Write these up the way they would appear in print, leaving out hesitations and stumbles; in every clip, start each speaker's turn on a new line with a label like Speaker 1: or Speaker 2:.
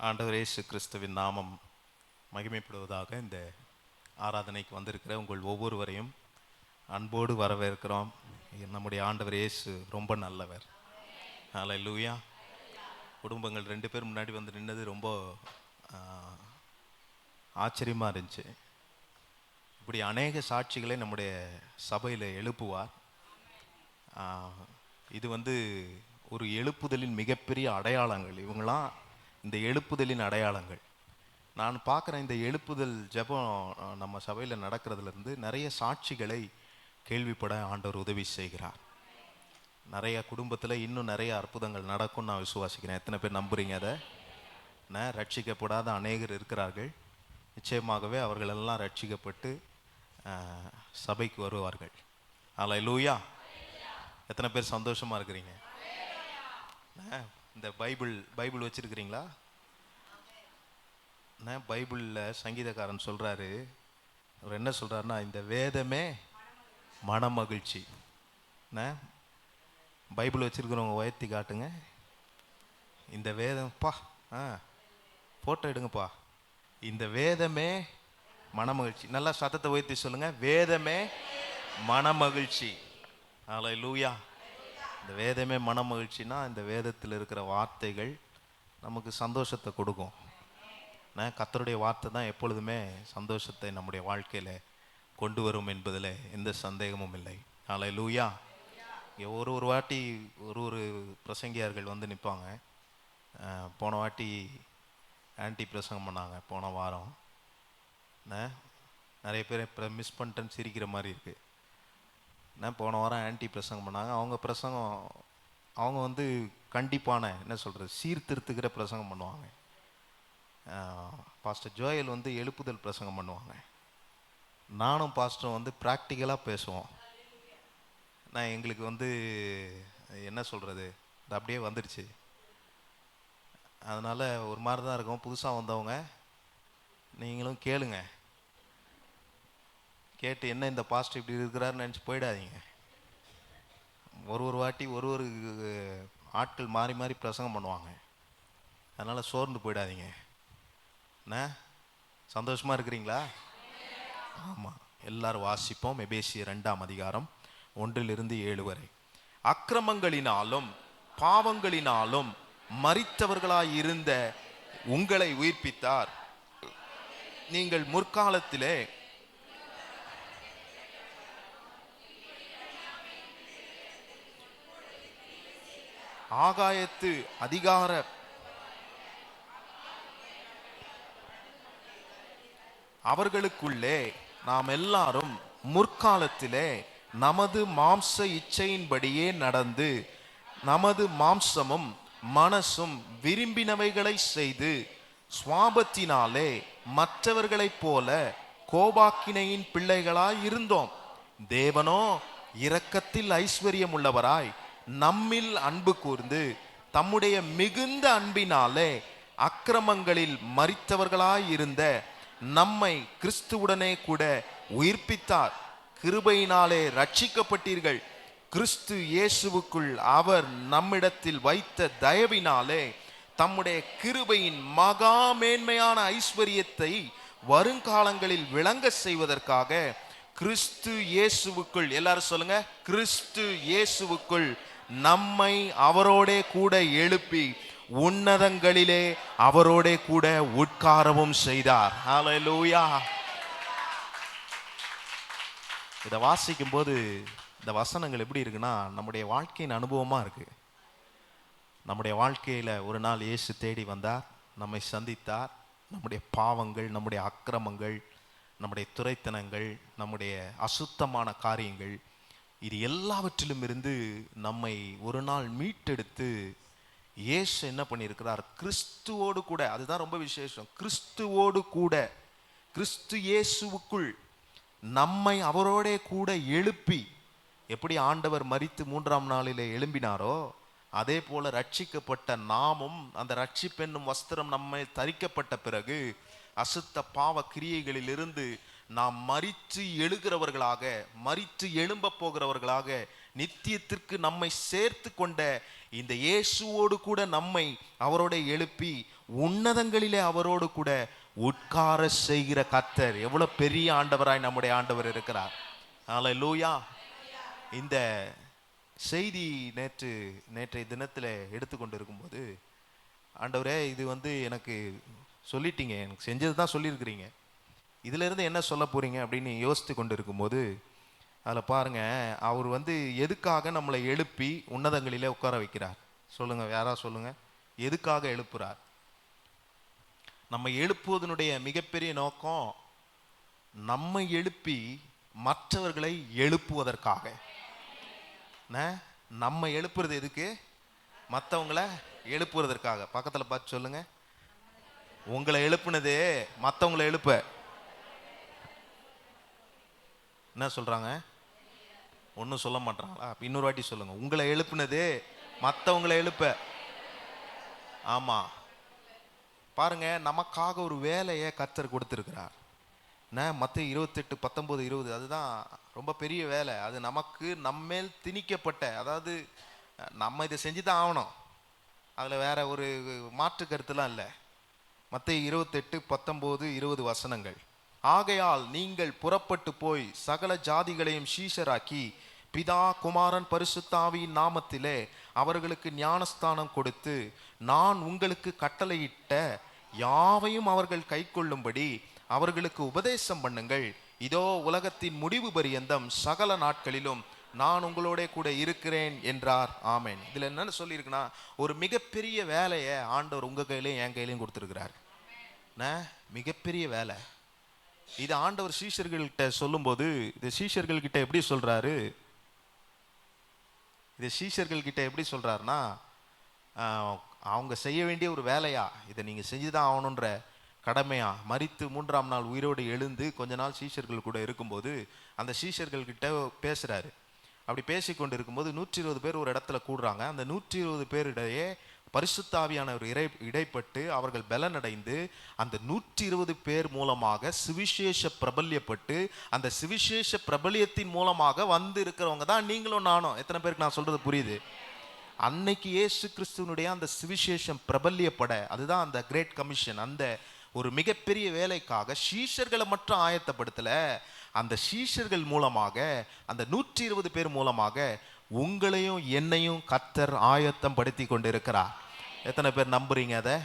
Speaker 1: ஆண்டவர் இயேசு கிறிஸ்துவின் நாமம் மகிமைப்படுவதாக. இந்த ஆராதனைக்கு வந்திருக்கிற உங்கள் ஒவ்வொருவரையும் அன்போடு வரவேற்கிறோம். நம்முடைய ஆண்டவர் இயேசு ரொம்ப நல்லவர். ஹல்லேலூயா. குடும்பங்கள் 2 பேர் முன்னாடி வந்து நின்னது ரொம்ப ஆச்சரியமாக இருந்துச்சு. இப்படி அநேக சாட்சிகளை நம்முடைய சபையில் எழுப்புவார். இது ஒரு எழுப்புதலின் மிகப்பெரிய அடையாளங்கள். இவங்களாம் இந்த எழுப்புதலின் அடையாளங்கள். நான் பார்க்குற இந்த எழுப்புதல் ஜெபம் நம்ம சபையில் நடக்கிறதுலேருந்து நிறைய சாட்சிகளை கேள்விப்பட ஆண்டவர் உதவி செய்கிறார். நிறைய குடும்பத்தில் இன்னும் நிறைய அற்புதங்கள் நடக்கும் நான் விசுவாசிக்கிறேன். எத்தனை பேர் நம்புறீங்க அதை? ரட்சிக்கப்படாத அநேகர் இருக்கிறார்கள். நிச்சயமாகவே அவர்களெல்லாம் ரட்சிக்கப்பட்டு சபைக்கு வருவார்கள். ஹல்லேலூயா. எத்தனை பேர் சந்தோஷமாக இருக்கிறீங்க? இந்த பைபிள் வச்சிருக்கிறீங்களா? பைபிளில் சங்கீதக்காரன் சொல்கிறாரு, அவர் என்ன சொல்கிறாருன்னா, இந்த வேதமே மன மகிழ்ச்சி. பைபிள் வச்சுருக்கிறவங்க உயர்த்தி காட்டுங்க. இந்த வேதம்ப்பா, ஃபோட்டோ எடுங்கப்பா. இந்த வேதமே மன மகிழ்ச்சி. நல்லா சத்தத்தை உயர்த்தி சொல்லுங்கள், வேதமே மன மகிழ்ச்சி. ஹல்லேலூயா. இந்த வேதமே மன மகிழ்ச்சின்னா, இந்த வேதத்தில் இருக்கிற வார்த்தைகள் நமக்கு சந்தோஷத்தை கொடுக்கும். கர்த்தருடைய வார்த்தை தான் எப்பொழுதுமே சந்தோஷத்தை நம்முடைய வாழ்க்கையில் கொண்டு வரும் என்பதில் எந்த சந்தேகமும் இல்லை. ஹல்லேலூயா. இங்கே ஒரு வாட்டி ஒரு பிரசங்கியார்கள் வந்து நிற்பாங்க. போன வாட்டி ஆன்டி பிரசங்கம் பண்ணாங்க. போன வாரம் நிறைய பேர் இப்போ மிஸ் பண்ணிட்டேன்னு சிரிக்கிற மாதிரி இருக்குது. போன வாரம் ஆன்டி பிரசங்கம் பண்ணாங்க. அவங்க பிரசங்கம் அவங்க கண்டிப்பான என்ன சொல்கிறது, சீர்திருத்துக்கிற பிரசங்கம் பண்ணுவாங்க. பாஸ்டர் ஜோயல் எழுப்புதல் பிரசங்கம் பண்ணுவாங்க. நானும் பாஸ்டரும் ப்ராக்டிக்கலாக பேசுவோம். எங்களுக்கு என்ன சொல்கிறது, அது அப்படியே வந்துடுச்சு. அதனால் ஒரு மாதிரி தான் இருக்கும். புதுசாக வந்தவங்க நீங்களும் கேளுங்க. கேட்டு என்ன இந்த பாஸ்டர் இப்படி இருக்கிறாருன்னு நினச்சி போயிடாதீங்க. ஒரு வாட்டி ஒரு ஆட்கள் மாறி மாறி பிரசங்கம் பண்ணுவாங்க. அதனால் சோர்ந்து போயிடாதீங்க. சந்தோஷமாக இருக்கிறீங்களா? ஆமாம். எல்லாரும் வாசிப்போம். எபேசியர் 2ஆம் அதிகாரம் 1-7 வரை. அக்கிரமங்களினாலும் பாவங்களினாலும் மரித்தவர்களாயிருந்த உங்களை உயிர்ப்பித்தார். நீங்கள் முற்காலத்திலே ஆகாயத்து அதிகார அவர்களுக்குள்ளே நாம் எல்லாரும் முற்காலத்திலே நமது மாம்ச இச்சையின்படியே நடந்து நமது மாம்சமும் மனசும் விரும்பினவைகளை செய்து சுவாபத்தினாலே மற்றவர்களைப் போல கோபாக்கினையின் பிள்ளைகளாய் இருந்தோம். தேவனோ இரக்கத்தில் ஐஸ்வர்யம் உள்ளவராய் நம்மில் அன்பு கூர்ந்து தம்முடைய மிகுந்த அன்பினாலே அக்கிரமங்களில் மரித்தவர்களாய் இருந்த நம்மை கிறிஸ்துவுடனே கூட உயிர்ப்பித்தார். கிருபையினாலே ரட்சிக்கப்பட்டீர்கள். கிறிஸ்து இயேசுவுக்குள் அவர் நம்மிடத்தில் வைத்த தயவினாலே தம்முடைய கிருபையின் மகா மேன்மையான ஐஸ்வர்யத்தை வருங்காலங்களில் விளங்க செய்வதற்காக கிறிஸ்து இயேசுவுக்குள், எல்லாரும் சொல்லுங்க, கிறிஸ்து இயேசுவுக்குள் நம்மை அவரோடே கூட எழுப்பி உன்னதங்களிலே அவரோடே கூட உட்காரவும் செய்தார். ஹல்லேலூயா. இதை வாசிக்கும் போது இந்த வசனங்கள் எப்படி இருக்குன்னா, நம்முடைய வாழ்க்கையின் அனுபவமா இருக்கு. நம்முடைய வாழ்க்கையில ஒரு நாள் இயேசு தேடி வந்தார், நம்மை சந்தித்தார். நம்முடைய பாவங்கள், நம்முடைய அக்கிரமங்கள், நம்முடைய துரைத்தனங்கள், நம்முடைய அசுத்தமான காரியங்கள், இது எல்லாவற்றிலும் இருந்து நம்மை ஒரு நாள் மீட்டெடுத்து இயேசு என்ன பண்ணியிருக்கிறார், கிறிஸ்துவோடு கூட, அதுதான் ரொம்ப விசேஷம், கிறிஸ்துவோடு கூட, கிறிஸ்து இயேசுவுக்குள் நம்மை அவரோட கூட எழுப்பி, எப்படி ஆண்டவர் மரித்து 3ஆம் நாளிலே எழும்பினாரோ அதே போல ரட்சிக்கப்பட்ட நாமும் அந்த ரட்சிப்பென்னும் வஸ்திரம் நம்மை தரிக்கப்பட்ட பிறகு அசுத்த பாவ கிரியைகளிலிருந்து நாம் மரித்து எழுகிறவர்களாக, மரித்து எழும்ப போகிறவர்களாக, நித்தியத்திற்கு நம்மை சேர்த்து கொண்ட இந்த இயேசுவோடு கூட நம்மை அவரோட எழுப்பி உன்னதங்களிலே அவரோடு கூட உட்கார செய்கிற கர்த்தர். எவ்வளவு பெரிய ஆண்டவராய் நம்முடைய ஆண்டவர் இருக்கிறார். ஹல்லேலூயா. இந்த செய்தி நேற்றைய தினத்தில் எடுத்துக்கொண்டு இருக்கும்போது, ஆண்டவரே இது எனக்கு சொல்லிட்டீங்க, எனக்கு செஞ்சது தான் சொல்லியிருக்கிறீங்க, இதுல இருந்து என்ன சொல்ல போறீங்க அப்படின்னு யோசித்து கொண்டு இருக்கும்போது, அதில் பாருங்க, அவர் எதுக்காக நம்மளை எழுப்பி உன்னதங்களிலே உட்கார வைக்கிறார்? சொல்லுங்க, யாரா சொல்லுங்க, எதுக்காக எழுப்புறார்? நம்ம எழுப்புவதனுடைய மிகப்பெரிய நோக்கம், நம்ம எழுப்பி மற்றவர்களை எழுப்புவதற்காக. நம்ம எழுப்புறது எதுக்கு? மற்றவங்களை எழுப்புவதற்காக. பக்கத்தில் பார்த்து சொல்லுங்க, உங்களை எழுப்புனது மற்றவங்களை எழுப்ப. என்ன சொல்றாங்க? ஒன்றும் சொல்ல மாட்டாங்களா? இன்னொரு வாட்டி சொல்லுங்க, உங்களை எழுப்புனது மற்றவங்களை எழுப்ப. ஆமா, பாருங்க, நமக்காக ஒரு வேலையை கர்த்தர் கொடுத்திருக்கிறார். மத்தேயு 28:19-20, அதுதான் ரொம்ப பெரிய வேலை. அது நமக்கு நம்மேல் திணிக்கப்பட்ட, அதாவது நம்ம இதை செஞ்சுதான் ஆகணும், அதில் வேற ஒரு மாற்று கருத்துலாம் இல்லை. மத்தேயு 28:19-20 வசனங்கள். ஆகையால் நீங்கள் புறப்பட்டு போய் சகல ஜாதிகளையும் சீஷராக்கி பிதா குமாரன் பரிசுத்த ஆவியின் நாமத்திலே அவர்களுக்கு ஞானஸ்தானம் கொடுத்து நான் உங்களுக்கு கட்டளையிட்ட யாவையும் அவர்கள் கைக்கொள்ளும்படி அவர்களுக்கு உபதேசம் பண்ணுங்கள். இதோ உலகத்தின் முடிவு பரியந்தம் சகல நாட்களிலும் நான் உங்களோட கூட இருக்கிறேன் என்றார். ஆமென். இதுல என்னன்னு சொல்லியிருக்குன்னா, ஒரு மிகப்பெரிய வேலையை ஆண்டவர் உங்க கையிலையும் என் கையிலையும் கொடுத்துருக்கிறார். மிகப்பெரிய வேலை இது. ஆண்டவர் சீஷர்கள்கிட்ட சொல்லும்போது, இது சீஷர்கள்கிட்ட எப்படி சொல்றாரு? இது சீஷர்கள்கிட்ட எப்படி சொல்றாருன்னா, அவங்க செய்ய வேண்டிய ஒரு வேலையா, இதை நீங்க செஞ்சுதான் ஆகணுன்ற கடமையா, மரித்து 3ஆம் நாள் உயிரோடு எழுந்து கொஞ்ச நாள் சீஷர்கள் கூட இருக்கும்போது அந்த சீஷர்கள்கிட்ட பேசுறாரு. அப்படி பேசிக்கொண்டு இருக்கும்போது 120 பேர் ஒரு இடத்துல கூடுறாங்க. அந்த 120 பேரிடையே பரிசுத்த ஆவியானவர் இடைப்பட்டு அவர்கள் பலனடைந்து அந்த 120 பேர் மூலமாக சுவிசேஷ பிரபல்யப்பட்டு, அந்த சுவிசேஷ பிரபல்யத்தின் மூலமாக இருக்கிறவங்க தான் நீங்களும் நானும். எத்தனை பேருக்கு நான் சொல்றது புரியுது? அன்னைக்கு இயேசு கிறிஸ்துவனுடைய அந்த சுவிசேஷம் பிரபல்யப்பட, அதுதான் அந்த கிரேட் கமிஷன். அந்த ஒரு மிகப்பெரிய வேலைக்காக சீஷர்களை மட்டும் ஆயத்தப்படுத்தல, அந்த சீஷர்கள் மூலமாக, அந்த 120 பேர் மூலமாக உங்களையும் என்னையும் கர்த்தர் ஆயத்தம் படுத்தி கொண்டிருக்கிறார். எத்தனை பேர் நம்புறீங்க அதை?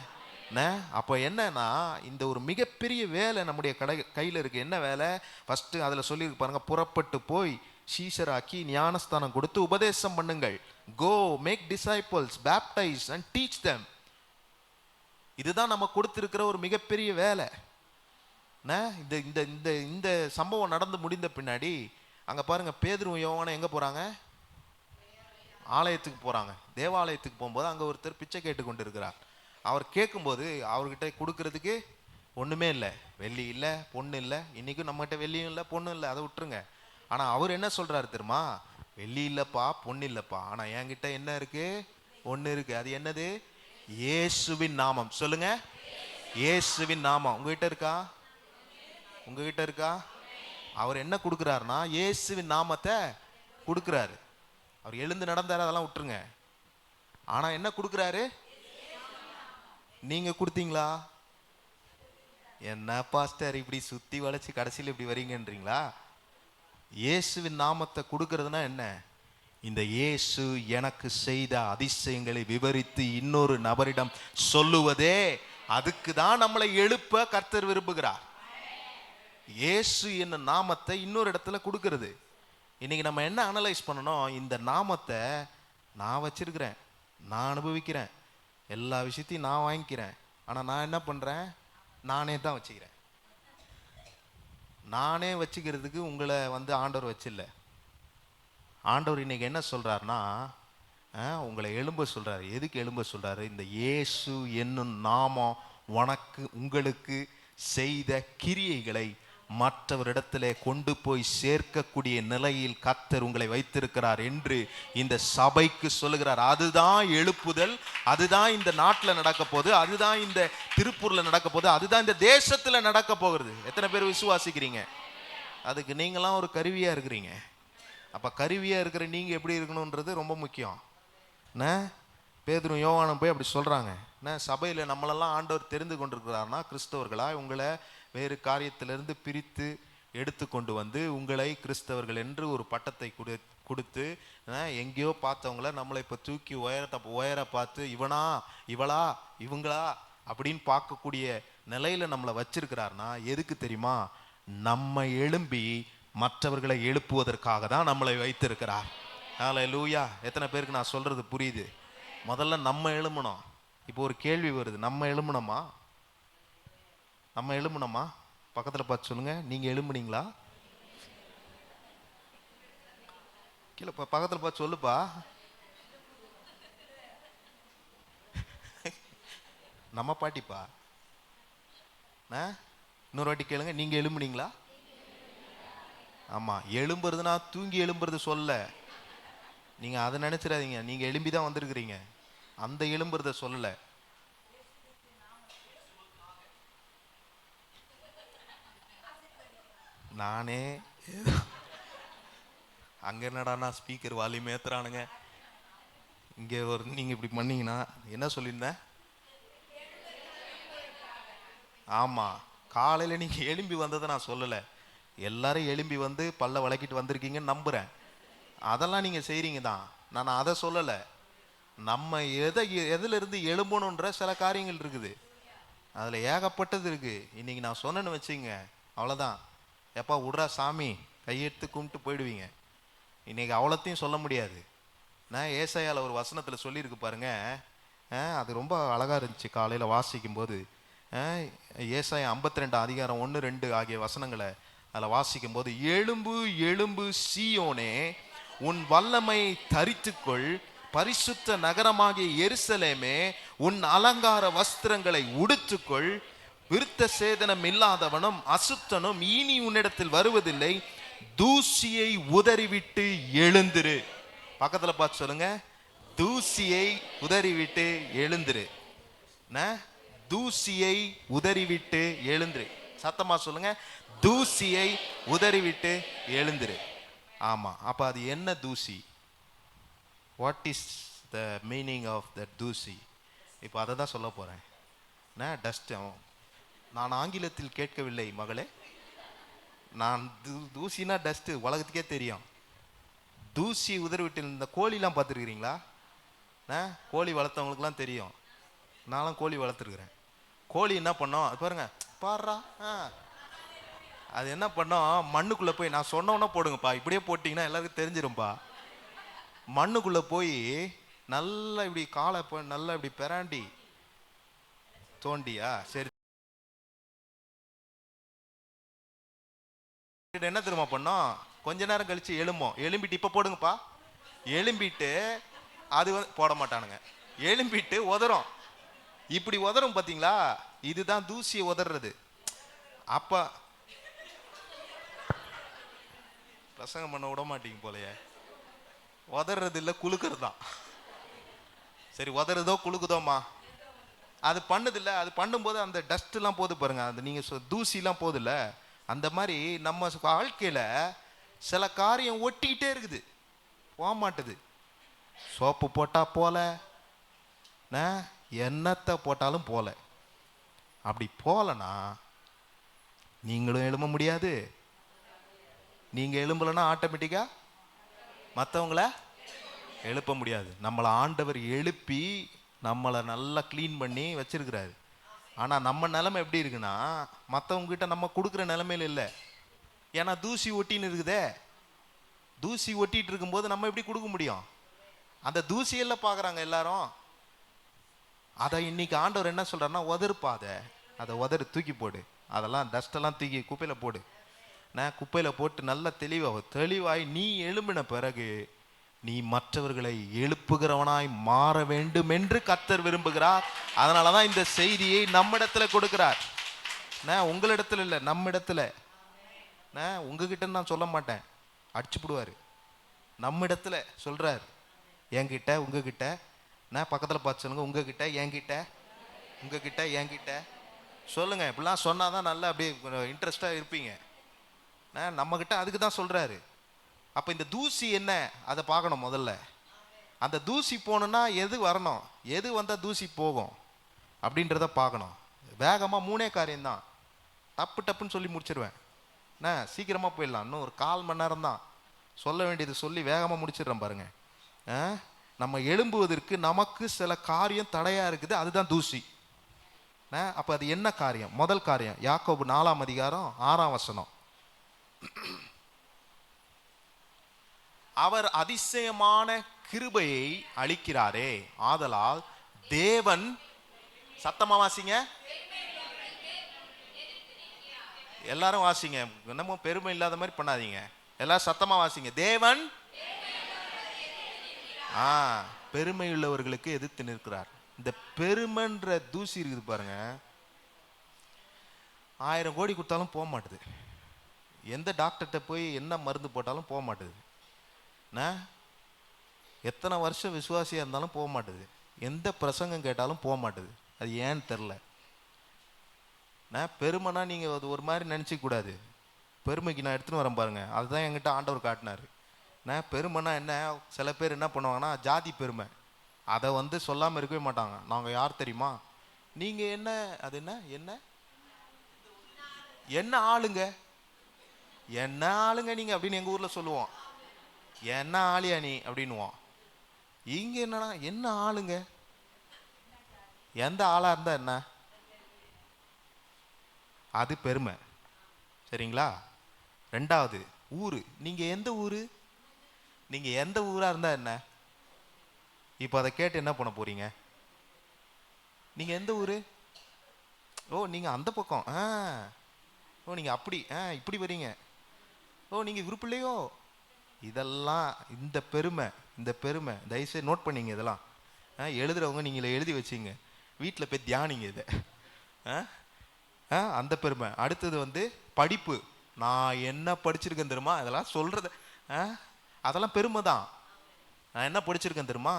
Speaker 1: அப்போ என்னன்னா, இந்த ஒரு மிகப்பெரிய வேலை நம்முடைய கையில் இருக்கு. என்ன வேலை? ஃபர்ஸ்ட் அதில் சொல்லியிருக்கு பாருங்க, புறப்பட்டு போய் சீஷராக்கி ஞானஸ்தானம் கொடுத்து உபதேசம் பண்ணுங்கள். Go make disciples, baptize and teach them. இதுதான் நம்ம கொடுத்திருக்கிற ஒரு மிகப்பெரிய வேலை. இந்த இந்த இந்த இந்த சம்பவம் நடந்து முடிந்த பின்னாடி அங்க பாருங்க, பேதுருவும் யோவானும் எங்க போறாங்க? ஆலயத்துக்கு போறாங்க. தேவாலயத்துக்கு போகும்போது அங்க ஒருத்தர் பிச்சை கேட்டு கொண்டு இருக்கிறார். அவர் கேட்கும்போது அவர்கிட்ட கொடுக்கறதுக்கு ஒண்ணுமே இல்லை. வெள்ளி இல்லை, பொண்ணு இல்லை. இன்னைக்கும் நம்மகிட்ட வெள்ளியும் இல்லை, பொண்ணும் இல்லை, அதை விட்டுருங்க. ஆனா அவர் என்ன சொல்றாரு தெரியுமா? வெள்ளி இல்லப்பா, பொண்ணு இல்லப்பா, ஆனா என்கிட்ட என்ன இருக்கு? ஒண்ணு இருக்கு. அது என்னது? இயேசுவின் நாமம். சொல்லுங்க, இயேசுவின் நாமம். உங்ககிட்ட இருக்கா? உங்ககிட்ட இருக்கா? அவர் என்ன கொடுக்கிறாருன்னா, இயேசுவின் நாமத்தை கொடுக்கிறாரு. அவர் எழுந்து நடந்தாரு, அதெல்லாம் விட்டுருங்க. ஆனா என்ன கொடுக்கிறாரு? நீங்க கொடுத்தீங்களா? என்ன பாஸ்டர் இப்படி சுத்தி வளைச்சு கடைசியில் இப்படி வரீங்கன்றீங்களா? இயேசுவின் நாமத்தை கொடுக்கிறதுனா என்ன? இந்த இயேசு எனக்கு செய்த அதிசயங்களை விவரித்து இன்னொரு நபரிடம் சொல்லுவதே, அதுக்கு தான் நம்மளை எழுப்ப கர்த்தர் விரும்புகிறார். இயேசு என்ன நாமத்தை இன்னொரு இடத்துல கொடுக்கிறது. இன்னைக்கு நம்ம என்ன அனலைஸ் பண்ணணும்? இந்த நாமத்தை நான் வச்சிருக்கிறேன், நான் அனுபவிக்கிறேன், எல்லா விஷயத்தையும் நான் வாங்கிக்கிறேன். ஆனா நான் என்ன பண்றேன்? நானே தான் வச்சுக்கிறேன். நானே வச்சுக்கிறதுக்கு உங்களை ஆண்டவர் வச்சில்ல. ஆண்டவர் இன்னைக்கு என்ன சொல்றாருன்னா, உங்களை எழும்ப சொல்றாரு. எதுக்கு எழும்ப சொல்றாரு? இந்த இயேசு என்னும் நாமம் உங்களுக்கு செய்த கிரியைகளை மற்றவரிடத்திலே கொண்டு போய் சேர்க்கக்கூடிய நிலையில் கர்த்தர் உங்களை வைத்திருக்கிறார் என்று இந்த சபைக்கு சொல்லுகிறார். அதுதான் எழுப்புதல். அதுதான் இந்த நாட்டில் நடக்க போகுது. அதுதான் இந்த திருப்பூர்ல நடக்க போகுது. அதுதான் இந்த தேசத்துல நடக்க போகிறது. எத்தனை பேர் விசுவாசிக்கிறீங்க? அதுக்கு நீங்களாம் ஒரு கருவியா இருக்கிறீங்க. அப்ப கருவியா இருக்கிற நீங்க எப்படி இருக்கணும்ன்றது ரொம்ப முக்கியம். பேதுரும் யோவானும் போய் அப்படி சொல்றாங்க. சபையில் நம்மளெல்லாம் ஆண்டவர் தெரிந்து கொண்டிருக்கிறார்னா கிறிஸ்தவர்களா உங்களை வேறு காரியத்திலிருந்து பிரித்து எடுத்து கொண்டு வந்து உங்களை கிறிஸ்தவர்கள் என்று ஒரு பட்டத்தை கொடுத்து எங்கேயோ பார்த்தவங்கள நம்மளை இப்போ தூக்கி உயர பார்த்து இவனா இவளா இவங்களா அப்படின்னு பார்க்கக்கூடிய நிலையில நம்மளை வச்சிருக்கிறார்னா எதுக்கு தெரியுமா? நம்ம எழும்பி மற்றவர்களை எழுப்புவதற்காக தான் நம்மளை வைத்திருக்கிறார். ஹல்லேலூயா. எத்தனை பேருக்கு நான் சொல்றது புரியுது? முதல்ல நம்ம எழும்பணும். இப்போ ஒரு கேள்வி வருது, நம்ம எழும்பணுமா? நம்ம எழும்பணுமா? பக்கத்தில் பார்த்து சொல்லுங்க, நீங்க எழும்புனீங்களா? கீழே பக்கத்தில் பார்த்து சொல்லுப்பா. நம்ம பாட்டிப்பா. இன்னொரு வாட்டி கேளுங்க, நீங்க எழும்புனீங்களா? ஆமா, எழும்புறதுனா தூங்கி எழும்புறது சொல்ல, நீங்க அதை நினைச்சிடாதீங்க. நீங்க எழும்பிதான் வந்திருக்கிறீங்க, அந்த எழும்புறத சொல்லல. நானே அங்க என்னடானா ஸ்பீக்கர் வால்யூம் ஏத்துறானுங்க. இங்க ஒரு நீங்க இப்படி பண்ணீங்கன்னா என்ன சொல்லியிருந்தேன்? ஆமா, காலையில நீங்க எழும்பி வந்ததை நான் சொல்லல. எல்லாரும் எழும்பி வந்து பல்ல விளக்கிட்டு வந்திருக்கீங்கன்னு நம்புறேன். அதெல்லாம் நீங்க செய்றீங்க தான், நான் அதை சொல்லல. நம்ம எதுல இருந்து எழும்பணுன்ற சில காரியங்கள் இருக்குது, அதுல ஏகப்பட்டது இருக்கு. இன்னைக்கு நான் சொன்னேன்னு வச்சுங்க, அவ்வளவுதான். எப்பா விட்றா சாமி, கையெடுத்து கும்பிட்டு போயிடுவீங்க. இன்னைக்கு அவ்வளோத்தையும் சொல்ல முடியாது. நான் ஏசாயால ஒரு வசனத்தில் சொல்லியிருக்கு பாருங்க, அது ரொம்ப அழகாக இருந்துச்சு. காலையில் வாசிக்கும் போது ஏசாயா 52 அதிகாரம் 1, 2 ஆகிய வசனங்களை அதில் வாசிக்கும் போது, எழும்பு எழும்பு சீயோனே, உன் வல்லமை தரித்துக்கொள், பரிசுத்த நகரமாகிய எருசலேமே, உன் அலங்கார வஸ்திரங்களை உடுத்துக்கொள், விருத்த சேதனம் இல்லாதவனும் அசுத்தனும் இனி உன்னிடத்தில் வருவதில்லை, தூசியை உதறிவிட்டு எழுந்திரு. பக்கத்துல பார்த்து சொல்லுங்க, தூசியை உதறிவிட்டு எழுந்திரு. தூசியை உதறிவிட்டு எழுந்திரு. சத்தமா சொல்லுங்க, தூசியை உதறிவிட்டு எழுந்திரு. ஆமா, அப்ப அது என்ன தூசி? What is the meaning of the தூசி? இப்போ அதை தான் சொல்ல போறேன். டஸ்ட். நான் ஆங்கிலத்தில் கேட்கவில்லை மகளே, நான் தூசினா டஸ்ட் உலகத்துக்கே தெரியும். தூசி உதறிவிட்டு இந்த கோழிலாம் பார்த்துருக்கிறீங்களா? கோழி வளர்த்தவங்களுக்குலாம் தெரியும். நானும் கோழி வளர்த்துருக்குறேன். கோழி என்ன பண்ணோம் பாருங்க, பாடுறா. அது என்ன பண்ணோம், மண்ணுக்குள்ளே போய், நான் சொன்னோன்னா போடுங்கப்பா, இப்படியே போட்டிங்கன்னா எல்லாருக்கும் தெரிஞ்சிரும்பா. மண்ணுக்குள்ளே போய் நல்லா இப்படி காலை நல்லா இப்படி பெராண்டி தோண்டியா, சரி, என்ன தெரியுமா பண்ணோம், கொஞ்ச நேரம் கழிச்சு எழும்போம். எழும்பிட்டு இப்ப போடுங்கப்பா, எழும்பிட்டு அது போட மாட்டானுங்க. எழும்பிட்டு உதறும், இப்படி உதறும் பாத்தீங்களா? இதுதான் தூசியை உதறது. அப்ப பிரசங்கம் பண்ண விட மாட்டீங்க போலயே. உதறது இல்ல, குலுக்கிறது தான். சரி, உதறதோ குலுக்குதோமா, அது பண்ணுது இல்ல. அது பண்ணும்போது அந்த டஸ்ட் எல்லாம் போது பாருங்க, அந்த நீங்க தூசி எல்லாம் போது இல்ல. அந்த மாதிரி நம்ம வாழ்க்கையில சில காரியம் ஒட்டிக்கிட்டே இருக்குது, போக மாட்டுது. சோப்பு போட்டா போல, எண்ணத்தை போட்டாலும் போல. அப்படி போலனா நீங்களும் எழும்ப முடியாது. நீங்க எழும்பலன்னா ஆட்டோமேட்டிக்கா மற்றவங்கள எழுப்ப முடியாது. நம்மளை ஆண்டவர் எழுப்பி நம்மளை நல்லா கிளீன் பண்ணி வச்சிருக்கிறாரு. ஆனா நம்ம நிலைமை எப்படி இருக்குன்னா, மற்றவங்க கிட்ட நம்ம கொடுக்குற நிலைமையில இல்லை. ஏன்னா தூசி ஒட்டின்னு இருக்குதே. தூசி ஒட்டிட்டு இருக்கும்போது நம்ம எப்படி கொடுக்க முடியும்? அந்த தூசியெல்லாம் பார்க்குறாங்க எல்லாரும். அதை இன்னைக்கு ஆண்டவர் என்ன சொல்றாருன்னா, உதறுப்பாத, அதை உதறு, தூக்கி போடு, அதெல்லாம் டஸ்டெல்லாம் தூக்கி குப்பையில் போடு. நான் குப்பையில் போட்டு நல்ல தெளிவாய் நீ எழும்பின பிறகு நீ மற்றவர்களை எழுப்புகிறவனாய் மாற வேண்டும் என்று கர்த்தர் விரும்புகிறார். அதனாலதான் இந்த செய்தியை நம்மிடத்துல கொடுக்கிறார். உங்களிடத்துல இல்லை, நம்மிடத்துல. உங்ககிட்ட நான் சொல்ல மாட்டேன், அடிச்சு போடுவாரு. நம்மிடத்துல சொல்றார், என்கிட்ட உங்ககிட்ட. பக்கத்துல பார்த்து சொல்லுங்க, உங்ககிட்ட என்கிட்ட, உங்ககிட்ட என்கிட்ட சொல்லுங்க. இப்படிலாம் சொன்னாதான் நல்லா அப்படியே இன்ட்ரெஸ்டா இருப்பீங்க. நம்ம கிட்ட அதுக்கு தான் சொல்றாரு. அப்ப இந்த தூசி என்ன, அதை பார்க்கணும் முதல்ல. அந்த தூசி போகணும்னா எது வரணும், எது வந்தா தூசி போகும்? அப்படின்றத பார்க்கணும். வேகமாக 3 காரியம்தான், டப்புன்னு சொல்லி முடிச்சிருவேன். என்ன சீக்கிரமாக போயிடலாம், இன்னும் ஒரு 1/4 மணி நேரம் தான், சொல்ல வேண்டியது சொல்லி வேகமாக முடிச்சிடுறேன் பாருங்க. நம்ம எழும்புவதற்கு நமக்கு சில காரியம் தடையாக இருக்குது, அதுதான் தூசி. அப்போ அது என்ன காரியம்? முதல் காரியம் யாக்கோபு 4ஆம் அதிகாரம் 6ஆம் வசனம். அவர் அதிசயமான கிருபையை அளிக்கிறாரே, ஆதலால் தேவன், சத்தமா வாசிங்க, எல்லாரும் வாசிங்க, என்னமோ பெருமை இல்லாத மாதிரி பண்ணாதீங்க, எல்லாரும் சத்தமா வாசிங்க. தேவன் பெருமை உள்ளவர்களுக்கு எதிர்த்து நிற்கிறார். இந்த பெருமைன்ற தூசி இருக்குது பாருங்க, 1000 கோடி கொடுத்தாலும் போக மாட்டுது, எந்த டாக்டர்கிட்ட போய் என்ன மருந்து போட்டாலும் போக மாட்டுது, எத்தனை வருஷம் விசுவாசியாக இருந்தாலும் போக மாட்டுது, எந்த பிரசங்கம் கேட்டாலும் போக மாட்டுது. அது ஏன்னு தெரில. பெருமைனா நீங்கள் அது ஒரு மாதிரி நினச்சிக்க கூடாது. பெருமைக்கு நான் எடுத்துன்னு வரேன் பாருங்க, அதுதான் என்கிட்ட ஆண்டவர் காட்டினார். பெருமைனா என்ன? சில பேர் என்ன பண்ணுவாங்கன்னா ஜாதி பெருமை, அதை வந்து சொல்லாமல் இருக்கவே மாட்டாங்க. நாங்கள் யார் தெரியுமா, நீங்கள் என்ன, அது என்ன என்ன என்ன ஆளுங்க, என்ன ஆளுங்க நீங்கள் அப்படின்னு எங்கள் ஊரில் சொல்லுவோம். என்ன ஆளியா நீ அப்படின்னுவோம். இங்கே என்னன்னா என்ன ஆளுங்க, எந்த ஆளாக இருந்தால் என்ன, அது பெருமை. சரிங்களா? 2வது ஊர், நீங்கள் எந்த ஊர், நீங்கள் எந்த ஊராக இருந்தால் என்ன? இப்போ அதை கேட்டு என்ன பண்ண போறீங்க? நீங்கள் எந்த ஊர்? ஓ நீங்கள் அந்த பக்கம், ஓ நீங்கள் அப்படி இப்படி வரீங்க, ஓ நீங்கள் விருப்பில்லையோ. இதெல்லாம் இந்த பெருமை தயவுசெய்து நோட் பண்ணிங்க. இதெல்லாம் எழுதுறவங்க நீங்களே எழுதி வச்சிங்க, வீட்டில் போய் தியானிங்க இதை. அந்த பெருமை. அடுத்தது வந்து படிப்பு, நான் என்ன படிச்சிருக்கேன் தெரியுமா, இதெல்லாம் சொல்றது, அதெல்லாம் பெருமை தான். நான் என்ன படிச்சிருக்கேன் தெரியுமா,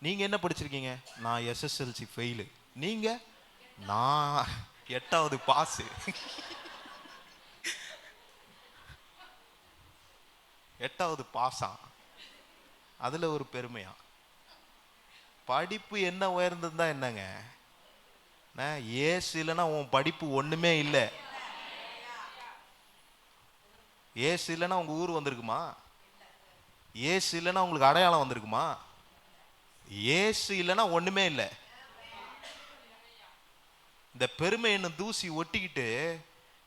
Speaker 1: நீங்க என்ன படிச்சிருக்கீங்க? நான் SSLC ஃபெயிலு, நீங்க நான் 8வது பாஸு. 8வது பாஸா, அதுல ஒரு பெருமையா? படிப்பு என்ன உயர்ந்ததுதான் என்னங்க, ஏசு இல்லைன்னா உன் படிப்பு ஒண்ணுமே இல்லை. ஏசு இல்லைன்னா உங்க ஊர் வந்திருக்குமா? ஏசு இல்லைன்னா உங்களுக்கு அடையாளம் வந்திருக்குமா? ஏசு இல்லைன்னா ஒண்ணுமே இல்லை. இந்த பெருமை என்னும் தூசி ஒட்டிக்கிட்டு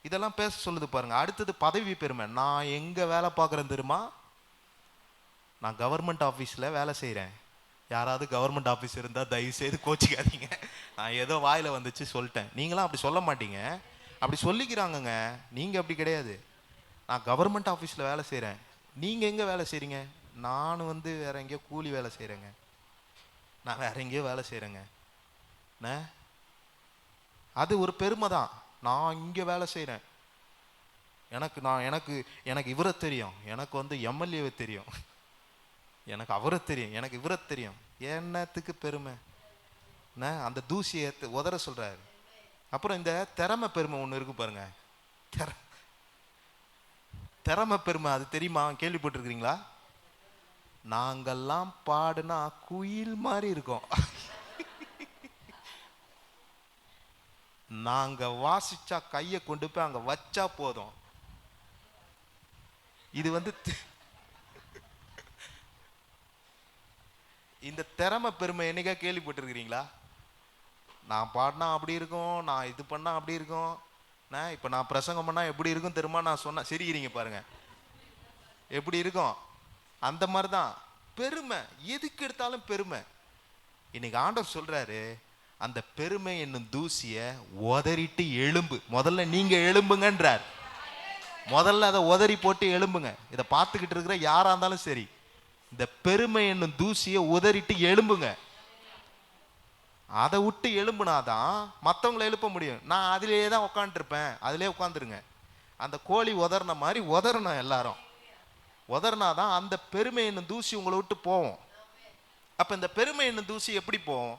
Speaker 1: இதெல்லாம் பேச சொல்லுது பாருங்க. அடுத்தது பதவி பெருமை. நான் எங்க வேலை பார்க்குறேன் தெரியுமா, நான் கவர்மெண்ட் ஆஃபீஸில் வேலை செய்கிறேன். யாராவது கவர்மெண்ட் ஆஃபீஸ் இருந்தால் தயவு செய்து கோச்சிக்காதீங்க, நான் ஏதோ வாயில் வந்துச்சு சொல்லிட்டேன். நீங்களாம் அப்படி சொல்ல மாட்டீங்க, அப்படி சொல்லிக்கிறாங்கங்க. நீங்கள் அப்படி கிடையாது. நான் கவர்மெண்ட் ஆஃபீஸில் வேலை செய்கிறேன். நீங்கள் எங்கே வேலை செய்கிறீங்க? நான் வந்து வேற எங்கேயோ கூலி வேலை செய்கிறேங்க, நான் வேற எங்கேயோ வேலை செய்கிறேங்க. அது ஒரு பெருமை தான். நான் இங்கே வேலை செய்கிறேன், எனக்கு இவரை தெரியும், எனக்கு வந்து எம்எல்ஏவை தெரியும், எனக்கு அவரை தெரியும், எனக்கு இவரை தெரியும். என்னத்துக்கு பெருமை? அந்த தூசியை உதற சொல்றாரு. அப்புறம் இந்த திறமை பெருமை ஒன்று இருக்கு பாருங்க. திறமை பெருமை, அது தெரியுமா, கேள்விப்பட்டிருக்கிறீங்களா? நாங்கெல்லாம் பாடுனா குயில் மாதிரி இருக்கோம், நாங்க வாசிச்சா கையை கொண்டு போய் அங்க வச்சா போதும். இது வந்து இந்த திறமை பெருமை என்னைக்கா கேள்விப்பட்டிருக்கிறீங்களா? நான் பாடினா அப்படி இருக்கும், நான் இது பண்ணா அப்படி இருக்கும், இப்ப நான் பிரசங்கம் பண்ணா எப்படி இருக்கும் தெரியுமா, நான் சொன்ன சிரிக்கிறீங்க பாருங்க, எப்படி இருக்கும்? அந்த மாதிரிதான் பெருமை. எதுக்கு எடுத்தாலும் பெருமை. இன்னைக்கு ஆண்டவர் சொல்றாரு, அந்த பெருமை என்னும் தூசிய உதறிட்டு எழும்பு. முதல்ல நீங்க எழும்புங்கன்றார். முதல்ல அதை உதறி போட்டு எழும்புங்க. இதை பார்த்துக்கிட்டு இருக்கிற யாரா இருந்தாலும் சரி, இந்த பெருமை என்னும் தூசியை உதறிட்டு எழும்புங்க. அதை விட்டு எழும்புனாதான் மற்றவங்களை எழுப்ப முடியும். நான் அதிலேயே தான் உட்காந்துருப்பேன், அதிலே உட்காந்துருங்க. அந்த கோழி உதறின மாதிரி உதறணும், எல்லாரும் உதறினாதான் அந்த பெருமை என்னும் தூசி உங்களை விட்டு போவோம். அப்ப இந்த பெருமை என்னும் தூசி எப்படி போவோம்?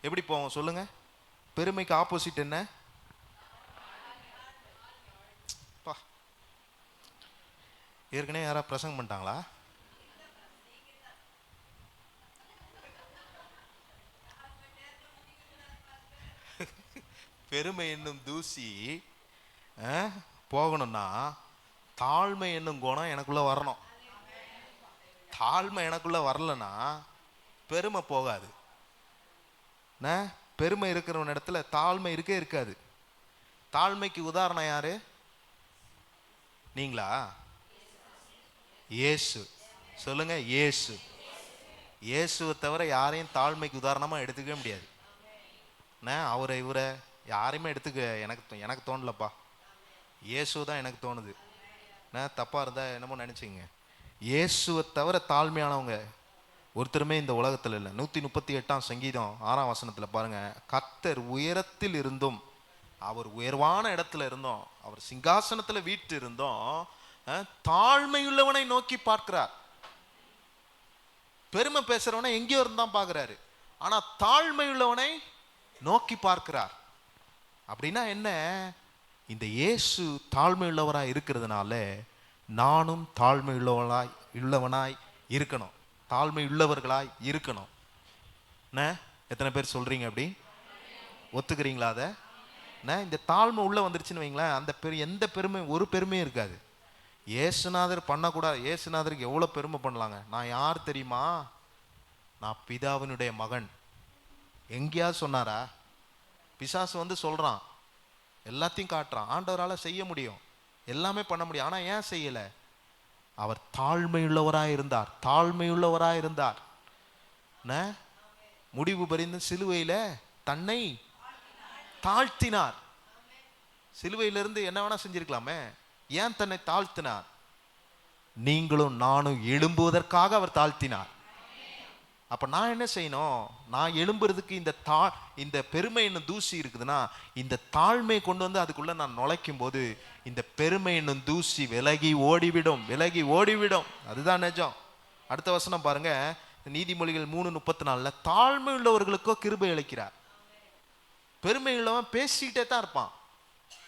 Speaker 1: எப்படி போவோம் சொல்லுங்க? பெருமைக்கு ஆப்போசிட் என்ன? ஏற்கனவே யாராவது பிரசங்கம் பண்ணிட்டாங்களா? பெருமை என்னும் தூசி போகணும்னா தாழ்மை என்னும் குணம் எனக்குள்ள வரணும். தாழ்மை எனக்குள்ள வரலன்னா பெருமை போகாது. பெருமை இருக்கிறவன் இடத்துல தாழ்மை இருக்காது. தாழ்மைக்கு உதாரணம் யாரு? நீங்களா? இயேசு. சொல்லுங்க, இயேசு. இயேசுவை தவிர யாரையும் தாழ்மைக்கு உதாரணமா எடுத்துக்கவே முடியாது. அவரை இவரை யாரையுமே எடுத்துக்க எனக்கு தோணலப்பா. இயேசு தான் எனக்கு தோணுது. தப்பா இருந்தா என்னமோ நினைச்சிங்க. இயேசுவை தவிர தாழ்மையானவங்க ஒருத்தருமே இந்த உலகத்துல இல்லை. 138 சங்கீதம் 6 வசனத்துல பாருங்க, கர்த்தர் உயரத்தில் இருந்தும், அவர் உயர்வான இடத்துல இருந்தோம், அவர் சிங்காசனத்துல வீட்டு இருந்தோம், தாழ்மையுள்ளவனை நோக்கி பார்க்கிறார். பெருமை பேசுறவனை எங்கேயோ இருந்தான் பார்க்கிறாரு, ஆனா தாழ்மையுள்ளவனை நோக்கி பார்க்கிறார். அப்படின்னா என்ன? இந்த இயேசு தாழ்மையுள்ளவராய் இருக்கிறதுனால நானும் தாழ்மையுள்ளவனாய் இருக்கணும், தாழ்மை உள்ளவர்களாய் இருக்கணும். எத்தனை பேர் சொல்றீங்க? அப்படி ஒத்துக்கிறீங்களா? அதை இந்த தாழ்மை உள்ள வந்துருச்சுன்னு வைங்களேன், அந்த எந்த பெருமை, ஒரு பெருமையும் இருக்காது. ஏசுநாதர் பண்ணக்கூடாது. ஏசுநாதருக்கு எவ்வளவு பெருமை பண்ணலாங்க. நான் யார் தெரியுமா? நான் பிதாவினுடைய மகன். எங்கேயாவது சொன்னாரா? பிசாசு வந்து சொல்றான், எல்லாத்தையும் காட்டுறான். ஆண்டவரால் செய்ய முடியும், எல்லாமே பண்ண முடியும். ஆனா ஏன் செய்யல? அவர் தாழ்மையுள்ளவராய் இருந்தார். தாழ்மையுள்ளவராய் இருந்தார். முடிவு பரிந்து சிலுவையில தன்னை தாழ்த்தினார். சிலுவையிலிருந்து என்ன வேணா செஞ்சிருக்கலாமே, ஏன் தன்னை தாழ்த்தினார்? நீங்களும் நானும் எழும்புவதற்காக அவர் தாழ்த்தினார். அப்ப நான் என்ன செய்யணும்? நான் எழும்புறதுக்கு இந்த பெருமை என்னும் தூசி இருக்குதுன்னா, இந்த தாழ்மையை கொண்டு வந்து அதுக்குள்ள நான் நுழைக்கும் போது இந்த பெருமை என்னும் தூசி விலகி ஓடிவிடும், விலகி ஓடிவிடும். அதுதான் நிஜம். அடுத்த வசனம் பாருங்க, நீதிமொழிகள் 3:34, தாழ்மை உள்ளவர்களுக்கோ கிருபை அளிக்கிறார். பெருமை உள்ளவன் பேசிக்கிட்டே தான் இருப்பான்.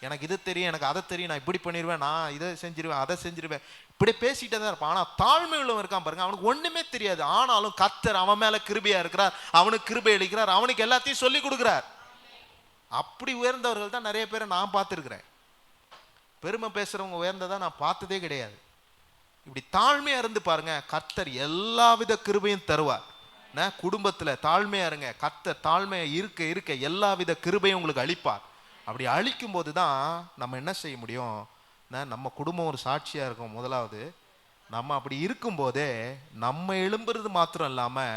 Speaker 1: எனக்கு இது தெரியும், எனக்கு அதை தெரியும், நான் இப்படி பண்ணிடுவேன், நான் இதை செஞ்சிருவேன், அதை செஞ்சிருவேன், இப்படி பேசிக்கிட்டே தான் இருப்பான். ஆனா தாழ்மை உள்ளவன் இருக்கான் பாருங்க, அவனுக்கு ஒண்ணுமே தெரியாது. ஆனாலும் கர்த்தர் அவன் மேல கிருபையா இருக்கிறார், அவனுக்கு கிருபை அளிக்கிறார், அவனுக்கு எல்லாத்தையும் சொல்லி கொடுக்கிறார். அப்படி உயர்ந்தவர்கள் தான் நிறைய பேரை நான் பார்த்துருக்கிறேன். பெருமை பேசுறவங்க உயர்ந்ததா நான் பார்த்ததே கிடையாது. இப்படி தாழ்மையா இருந்து பாருங்க, கர்த்தர் எல்லாவித கிருபையும் தருவார். குடும்பத்துல தாழ்மையா இருங்க, கர்த்தர் தாழ்மையா இருக்க இருக்க எல்லாவித கிருபையும் உங்களுக்கு அளிப்பார். அப்படி அழிக்கும் போது தான் நம்ம என்ன செய்ய முடியும்? நம்ம குடும்பம் ஒரு சாட்சியா இருக்கும். முதலாவது, நம்ம அப்படி இருக்கும்போதே நம்ம எழும்புறது மாத்திரம் இல்லாம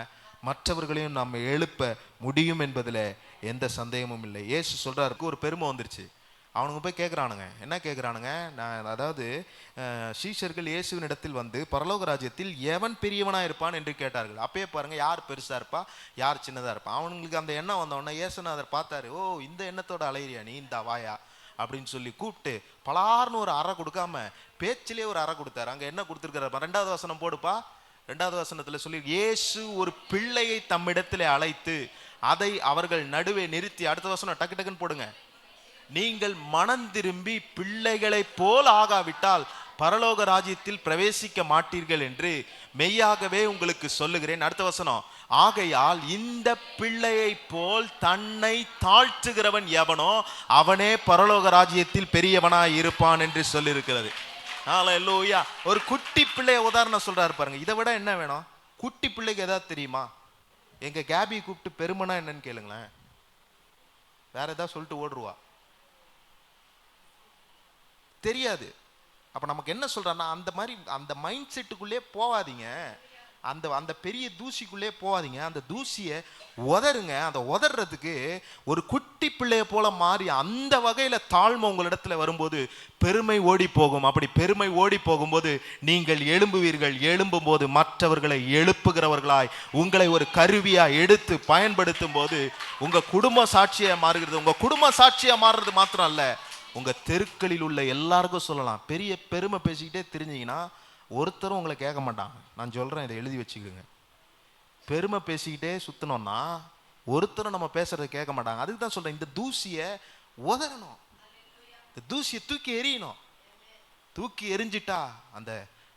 Speaker 1: மற்றவர்களையும் நம்ம எழுப்ப முடியும் என்பதுல எந்த சந்தேகமும் இல்லை. இயேசு சொல்றாருக்கு, ஒரு பெருமை வந்துருச்சு. அவனுங்க போய் கேட்குறானுங்க. என்ன கேட்குறானுங்க? அதாவது சீஷர்கள் இயேசுவின் இடத்தில் வந்து பரலோக ராஜ்யத்தில் எவன் பெரியவனாக இருப்பான் என்று கேட்டார்கள். அப்பயே பாருங்க, யார் பெருசா இருப்பா, யார் சின்னதா இருப்பா. அவனுங்களுக்கு அந்த எண்ணம் வந்தவொடனே இயேசுநாதர் பார்த்தாரு. ஓ, இந்த எண்ணத்தோட அலையிறியா நீ, இந்த வாயா அப்படின்னு சொல்லி கூப்பிட்டு பலார்னு ஒரு அறை கொடுக்காம பேச்சிலே ஒரு அறை கொடுத்தாரு. அங்க என்ன கொடுத்துருக்காரு? 2வது வசனம் போடுப்பா. 2வது வசனத்துல சொல்லி, இயேசு ஒரு பிள்ளையை தம்மிடத்திலே அழைத்து அதை அவர்கள் நடுவே நிறுத்தி, அடுத்த வசனம் டக்கு டக்குன்னு போடுங்க, நீங்கள் மனம் திரும்பி பிள்ளைகளை போல் ஆகாவிட்டால் பரலோக ராஜ்யத்தில் பிரவேசிக்க மாட்டீர்கள் என்று மெய்யாகவே உங்களுக்கு சொல்லுகிறேன். அடுத்த வசனம், ஆகையால் இந்த பிள்ளையை போல் தன்னை தாழ்த்துகிறவன் எவனோ அவனே பரலோக ராஜ்யத்தில் பெரியவனாய் இருப்பான் என்று சொல்லியிருக்கிறது. ஹல்லேலூயா. ஒரு குட்டி பிள்ளைய உதாரணம் சொல்றாரு பாருங்க. இதை விட என்ன வேணும்? குட்டி பிள்ளைக்கு ஏதாவது தெரியுமா? எங்க கேபி கூப்பிட்டு பெருமைனா என்னன்னு கேளுங்களேன், வேற ஏதாவது சொல்லிட்டு ஓடுருவா, தெரியாது. அப்ப நமக்கு என்ன சொல்றான்னா, அந்த மாதிரி அந்த மைண்ட் செட்டுக்குள்ளே போவாதீங்க, அந்த பெரிய தூசிக்குள்ளே போவாதீங்க. அந்த தூசியை உதருங்க. அந்த உதறதுக்கு ஒரு குட்டி பிள்ளைய போல மாறி அந்த வகையில தாழ்மை உங்களிடத்துல வரும்போது பெருமை ஓடி போகும். அப்படி பெருமை ஓடி போகும்போது நீங்கள் எழும்புவீர்கள். எழும்பும் போது மற்றவர்களை எழுப்புகிறவர்களாய் உங்களை ஒரு கருவியா எடுத்து பயன்படுத்தும் போது உங்க குடும்ப சாட்சியா மாறுகிறது. உங்க குடும்ப சாட்சியா மாறுறது மாத்திரம் அல்ல, உங்க தெருக்களில் உள்ள எல்லாருக்கும் சொல்லலாம். பெரிய பெருமை பேசிக்கிட்டே தெரிஞ்சீங்கன்னா ஒருத்தரும் உங்களை கேட்க மாட்டாங்க. நான் சொல்றேன், இதை எழுதி வச்சுக்கோங்க. பெருமை பேசிக்கிட்டே சுத்தணும்னா ஒருத்தரும் நம்ம பேசுறதை கேட்க மாட்டாங்க. அதுக்கு தான் சொல்றேன், இந்த தூசியை உதறணும், இந்த தூசியை தூக்கி எறியணும். தூக்கி எரிஞ்சிட்டா அந்த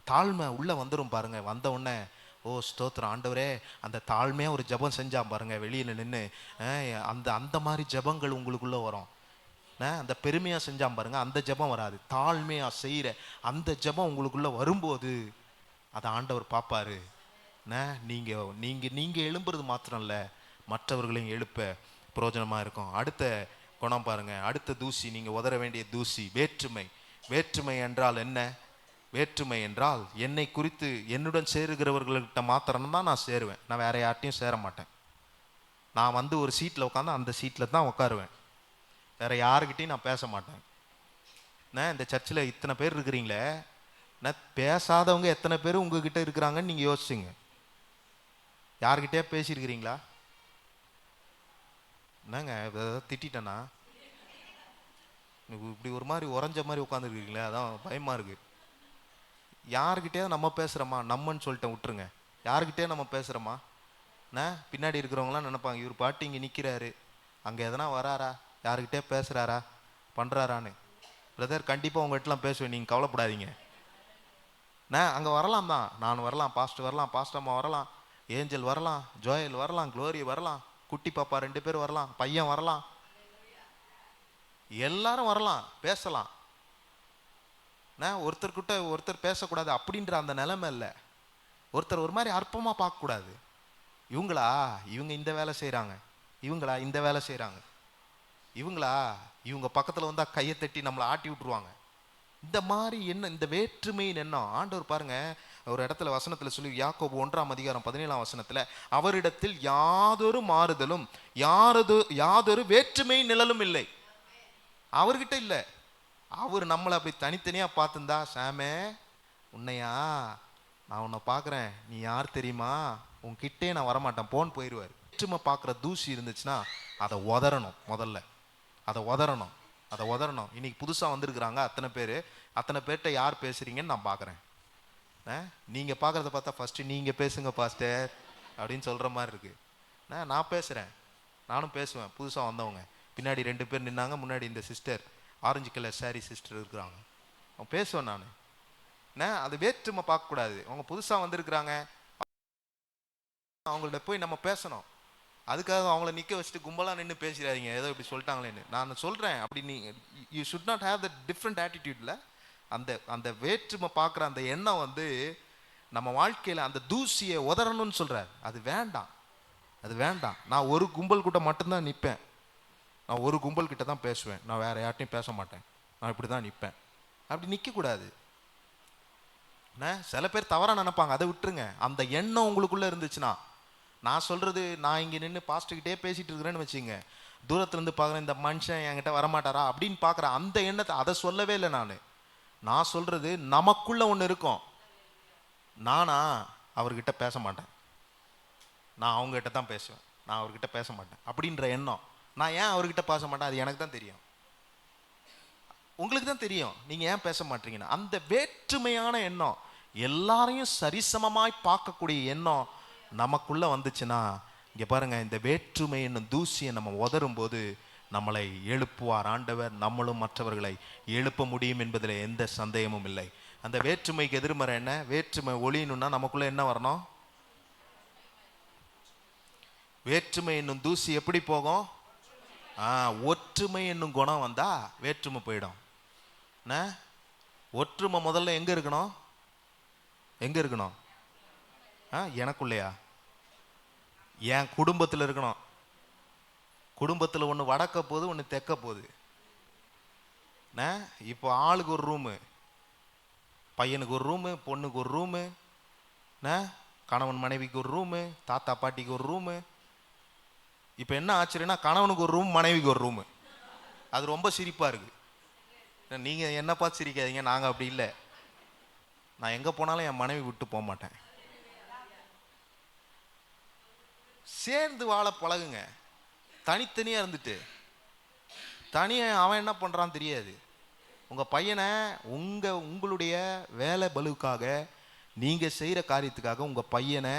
Speaker 1: தாழ்மை உள்ள வந்துடும் பாருங்க. வந்த உடனே, ஓ ஸ்தோத்திரம் ஆண்டவரே, அந்த தாழ்மையா ஒரு ஜபம் செஞ்சான் பாருங்க வெளியில நின்று, அந்த மாதிரி ஜபங்கள் உங்களுக்குள்ள வரும். அந்த பெருமையாக செஞ்சான் பாருங்க, அந்த ஜெபம் வராது. தாழ்மையாக செய்கிற அந்த ஜெபம் உங்களுக்குள்ள வரும்போது அதை ஆண்டவர் பார்ப்பாரு. நீங்கள் நீங்கள் நீங்கள் எழும்புறது மாத்திரம் இல்லை, மற்றவர்களையும் எழுப்ப பிரயோஜனமாக இருக்கும். அடுத்த குணம் பாருங்க, அடுத்த தூசி, நீங்கள் உதற வேண்டிய தூசி வேற்றுமை. வேற்றுமை என்றால் என்ன? வேற்றுமை என்றால் என்னை குறித்து என்னுடன் சேருகிறவர்கள்கிட்ட மாத்திரம் தான் நான் சேருவேன். நான் வேற யார்ட்டையும் சேர மாட்டேன். நான் வந்து ஒரு சீட்டில் உட்காந்து அந்த சீட்டில் தான் உட்காருவேன். வேற யாருக்கிட்டையும் நான் பேச மாட்டேன். இந்த சர்ச்சில் இத்தனை பேர் இருக்கிறீங்களே, பேசாதவங்க எத்தனை பேர் உங்ககிட்ட இருக்கிறாங்கன்னு நீங்கள் யோசிச்சுங்க. யாருக்கிட்டே பேசியிருக்கிறீங்களா? என்னங்க திட்டேன்னா இப்படி ஒரு மாதிரி உறைஞ்ச மாதிரி உட்காந்துருக்கீங்களே, அதான் பயமா இருக்கு. யாருக்கிட்டே நம்ம பேசுகிறோமா? நம்மன்னு சொல்லிட்டேன், விட்டுருங்க. யாருக்கிட்டே நம்ம பேசுகிறோமா? பின்னாடி இருக்கிறவங்களாம் நினைப்பாங்க, இவர் பாட்டு இங்கே நிற்கிறாரு, அங்கே எதனா வராரா, யாருக்கிட்டே பேசுகிறாரா, பண்ணுறாரான்னு. பிரதர் கண்டிப்பாக உங்கள்கிட்டலாம் பேசுவேன், நீங்கள் கவலைப்படாதீங்க. அங்கே வரலாம் தான், நான் வரலாம், பாஸ்டர் வரலாம், பாஸ்டம்மா வரலாம், ஏஞ்சல் வரலாம், ஜோயல் வரலாம், க்ளோரி வரலாம், குட்டி பாப்பா 2 பேர் வரலாம், பையன் வரலாம், எல்லாரும் வரலாம், பேசலாம். ஒருத்தர்கிட்ட ஒருத்தர் பேசக்கூடாது அப்படின்ற அந்த நிலைமை இல்லை. ஒருத்தர் ஒரு மாதிரி அற்பமாக பார்க்கக்கூடாது. இவங்களா, இவங்க இந்த வேலை செய்கிறாங்க, இவங்களா இந்த வேலை செய்கிறாங்க, இவங்களா இவங்க பக்கத்தில் வந்தால் கையை தட்டி நம்மளை ஆட்டி விட்டுருவாங்க. இந்த மாதிரி என்ன, இந்த வேற்றுமையின் எண்ணம் ஆண்டவர் பாருங்க ஒரு இடத்துல வசனத்தில் சொல்லி, யாக்கோபு 1:17 அவரிடத்தில் யாதொரு மாறுதலும் யாதொரு வேற்றுமை நிழலும் இல்லை. அவர்கிட்ட இல்லை. அவர் நம்மளை அப்படி தனித்தனியாக பார்த்துருந்தா, சாமே உன்னையா, நான் உன்னை பார்க்குறேன், நீ யார் தெரியுமா, உன்கிட்டே நான் வரமாட்டேன் போன்னு போயிடுவார். வேற்றுமை பார்க்குற தூசி இருந்துச்சுன்னா அதை உதறணும். முதல்ல அதை உதறணும், அதை உதறணும். இன்னைக்கு புதுசாக வந்திருக்கிறாங்க அத்தனை பேர்கிட்ட யார் பேசுகிறீங்கன்னு நான் பார்க்குறேன். நீங்கள் பார்க்குறத பார்த்தா ஃபஸ்ட்டு நீங்கள் பேசுங்க பாஸ்டர் அப்படின்னு சொல்கிற மாதிரி இருக்குது. நான் பேசுகிறேன், நானும் பேசுவேன். புதுசாக வந்தவங்க பின்னாடி 2 பேர் நின்னாங்க, முன்னாடி இந்த sister orange colour sorry sister இருக்கிறாங்க, அவங்க பேசுவேன் நான். அது வேற்றுமை பார்க்கக்கூடாது. அவங்க புதுசாக வந்திருக்கிறாங்க, அவங்கள்ட்ட போய் நம்ம பேசணும். அதுக்காக அவங்கள நிற்க வச்சுட்டு கும்பலாக நின்று பேசிடாதீங்க, ஏதோ இப்படி சொல்லிட்டாங்களேன்னு. நான் சொல்கிறேன் அப்படி you should not have the different ஆட்டிடியூடில். அந்த வேற்றுமை பார்க்குற அந்த எண்ணம் வந்து நம்ம வாழ்க்கையில் அந்த தூசியை உதறணும்னு சொல்கிறார். அது வேண்டாம், அது வேண்டாம். நான் ஒரு கும்பல் கிட்ட மட்டும்தான் நிற்பேன், நான் ஒரு கும்பல் கிட்ட தான் பேசுவேன், நான் வேற யார்ட்டையும் பேச மாட்டேன், நான் இப்படி தான் நிற்பேன். அப்படி நிற்கக்கூடாது. சில பேர் தவறாக நினைப்பாங்க, அதை விட்டுருங்க. அந்த எண்ணம் உங்களுக்குள்ளே இருந்துச்சுன்னா, நான் சொல்கிறது, நான் இங்கே நின்று பாஸ்டர்கிட்டே பேசிகிட்டு இருக்கிறேன்னு வச்சுங்க, தூரத்துலேருந்து பார்க்குறேன் இந்த மனுஷன் என்கிட்ட வரமாட்டாரா அப்படின்னு பார்க்குறேன், அந்த எண்ணத்தை அதை சொல்லவே இல்லை. நான் சொல்கிறது நமக்குள்ளே ஒன்று இருக்கும். நானா அவர்கிட்ட பேச மாட்டேன், நான் அவங்ககிட்ட தான் பேசுவேன், நான் அவர்கிட்ட பேச மாட்டேன் அப்படின்ற எண்ணம். நான் ஏன் அவர்கிட்ட பேச மாட்டேன், அது எனக்கு தான் தெரியும், உங்களுக்கு தான் தெரியும், நீங்கள் ஏன் பேச மாட்டீங்கன்னா. அந்த வேற்றுமையான எண்ணம், எல்லாரையும் சரிசமமாய் பார்க்கக்கூடிய எண்ணம் நமக்குள்ளே வந்துச்சுன்னா, இங்கே பாருங்கள், இந்த வேற்றுமை என்னும் தூசியை நம்ம உதரும் போது நம்மளை எழுப்புவார் ஆண்டவர். நம்மளும் மற்றவர்களை எழுப்ப முடியும் என்பதில் எந்த சந்தேகமும் இல்லை. அந்த வேற்றுமைக்கு எதிர்மறை என்ன? வேற்றுமை ஒளியணும்னா நமக்குள்ளே என்ன வரணும்? வேற்றுமை என்னும் தூசி எப்படி போகும்? ஒற்றுமை என்னும் குணம் வந்தா வேற்றுமை போயிடும். ஒற்றுமை முதல்ல எங்க இருக்கணும்? எங்க இருக்கணும்? எனக்குள்ளையா? என் குடும்பத்தில் இருக்கணும். குடும்பத்தில் ஒன்று வடக்க போகுது, ஒன்று தெற்க போகுது. இப்போ ஆளுக்கு ஒரு ரூமு, பையனுக்கு ஒரு ரூமு, பொண்ணுக்கு ஒரு ரூமு, கணவன் மனைவிக்கு ஒரு ரூமு, தாத்தா பாட்டிக்கு ஒரு ரூமு. இப்போ என்ன ஆச்சரியன்னா, கணவனுக்கு ஒரு ரூம், மனைவிக்கு ஒரு ரூமு. அது ரொம்ப சிரிப்பாக இருக்குது. நீங்கள் என்ன பார்த்து சிரிக்காதீங்க, நாங்கள் அப்படி இல்லை. நான் எங்கே போனாலும் என் மனைவி விட்டு போக மாட்டேன். சேர்ந்து வாழ பழகுங்க. தனித்தனியாக இருந்துட்டு தனியாக அவன் என்ன பண்ணுறான்னு தெரியாது. உங்கள் பையனை உங்களுடைய வேலை பலுவுக்காக, நீங்கள் செய்கிற காரியத்துக்காக உங்கள் பையனை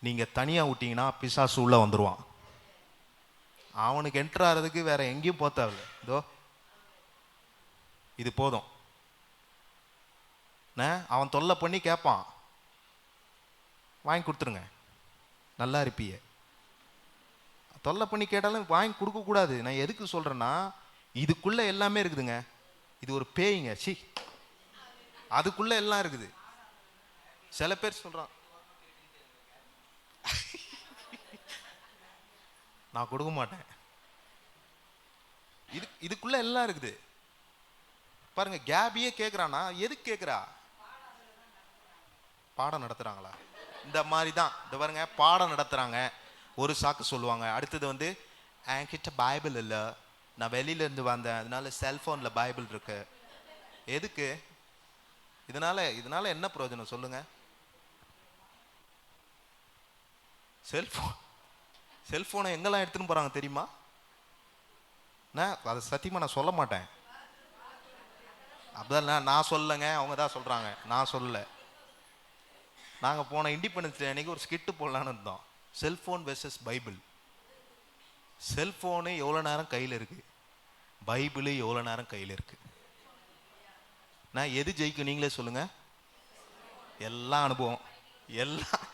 Speaker 1: நீங்கள் தனியாக விட்டீங்கன்னா பிசாசு உள்ளே வந்துடுவான். அவனுக்கு என்ட்ரு ஆகிறதுக்கு வேற எங்கேயும் போத்தாவில்ல. இதோ இது போதும். அவன் தொல்லை பண்ணி கேட்பான், வாங்கி கொடுத்துருங்க, நல்லா இருப்பிய. தொல்லை பண்ணி கேட்டாலும் வாங்கி கொடுக்கக்கூடாது. நான் எதுக்கு சொல்கிறேன்னா, இதுக்குள்ள எல்லாமே இருக்குதுங்க. இது ஒரு பேய்ங்க. சி, அதுக்குள்ள எல்லாம் இருக்குது. சில பேர் சொல்றான் நான் கொடுக்க மாட்டேன். இதுக்குள்ள எல்லாம் இருக்குது பாருங்க. கேபியே கேக்குறானா, எதுக்கு கேக்குறா? பாடம் நடத்துறாங்களா? இந்த மாதிரி தான். இந்த பாருங்க, பாடம் நடத்துறாங்க, ஒரு சாக்கு சொல்லுவாங்க. அடுத்தது வந்து என்கிட்ட பைபிள் இல்லை, நான் வெளியில இருந்து வந்தேன், அதனால செல்போன்ல பைபிள் இருக்கு. எதுக்கு? இதனால என்ன பிரயோஜனம் சொல்லுங்க? செல்போனை எங்கெல்லாம் எடுத்துன்னு போறாங்க தெரியுமா? அதை சத்தியமா நான் சொல்ல மாட்டேன். அப்படிதான் நான் சொல்லலைங்க, அவங்க தான் சொல்றாங்க, நான் சொல்லல. நாங்கள் போன இண்டிபெண்டன்ஸ் டே அன்னைக்கு ஒரு ஸ்கிட்டு போடலான்னு இருந்தோம். Cellphone versus Bible. செல்போனு எவ்வளோ நேரம் கையில் இருக்கு, பைபிளு எவ்வளோ நேரம் கையில் இருக்கு. நான் எது ஜெயிக்கும் நீங்களே சொல்லுங்க. எல்லாம் அனுபவம், எல்லாம்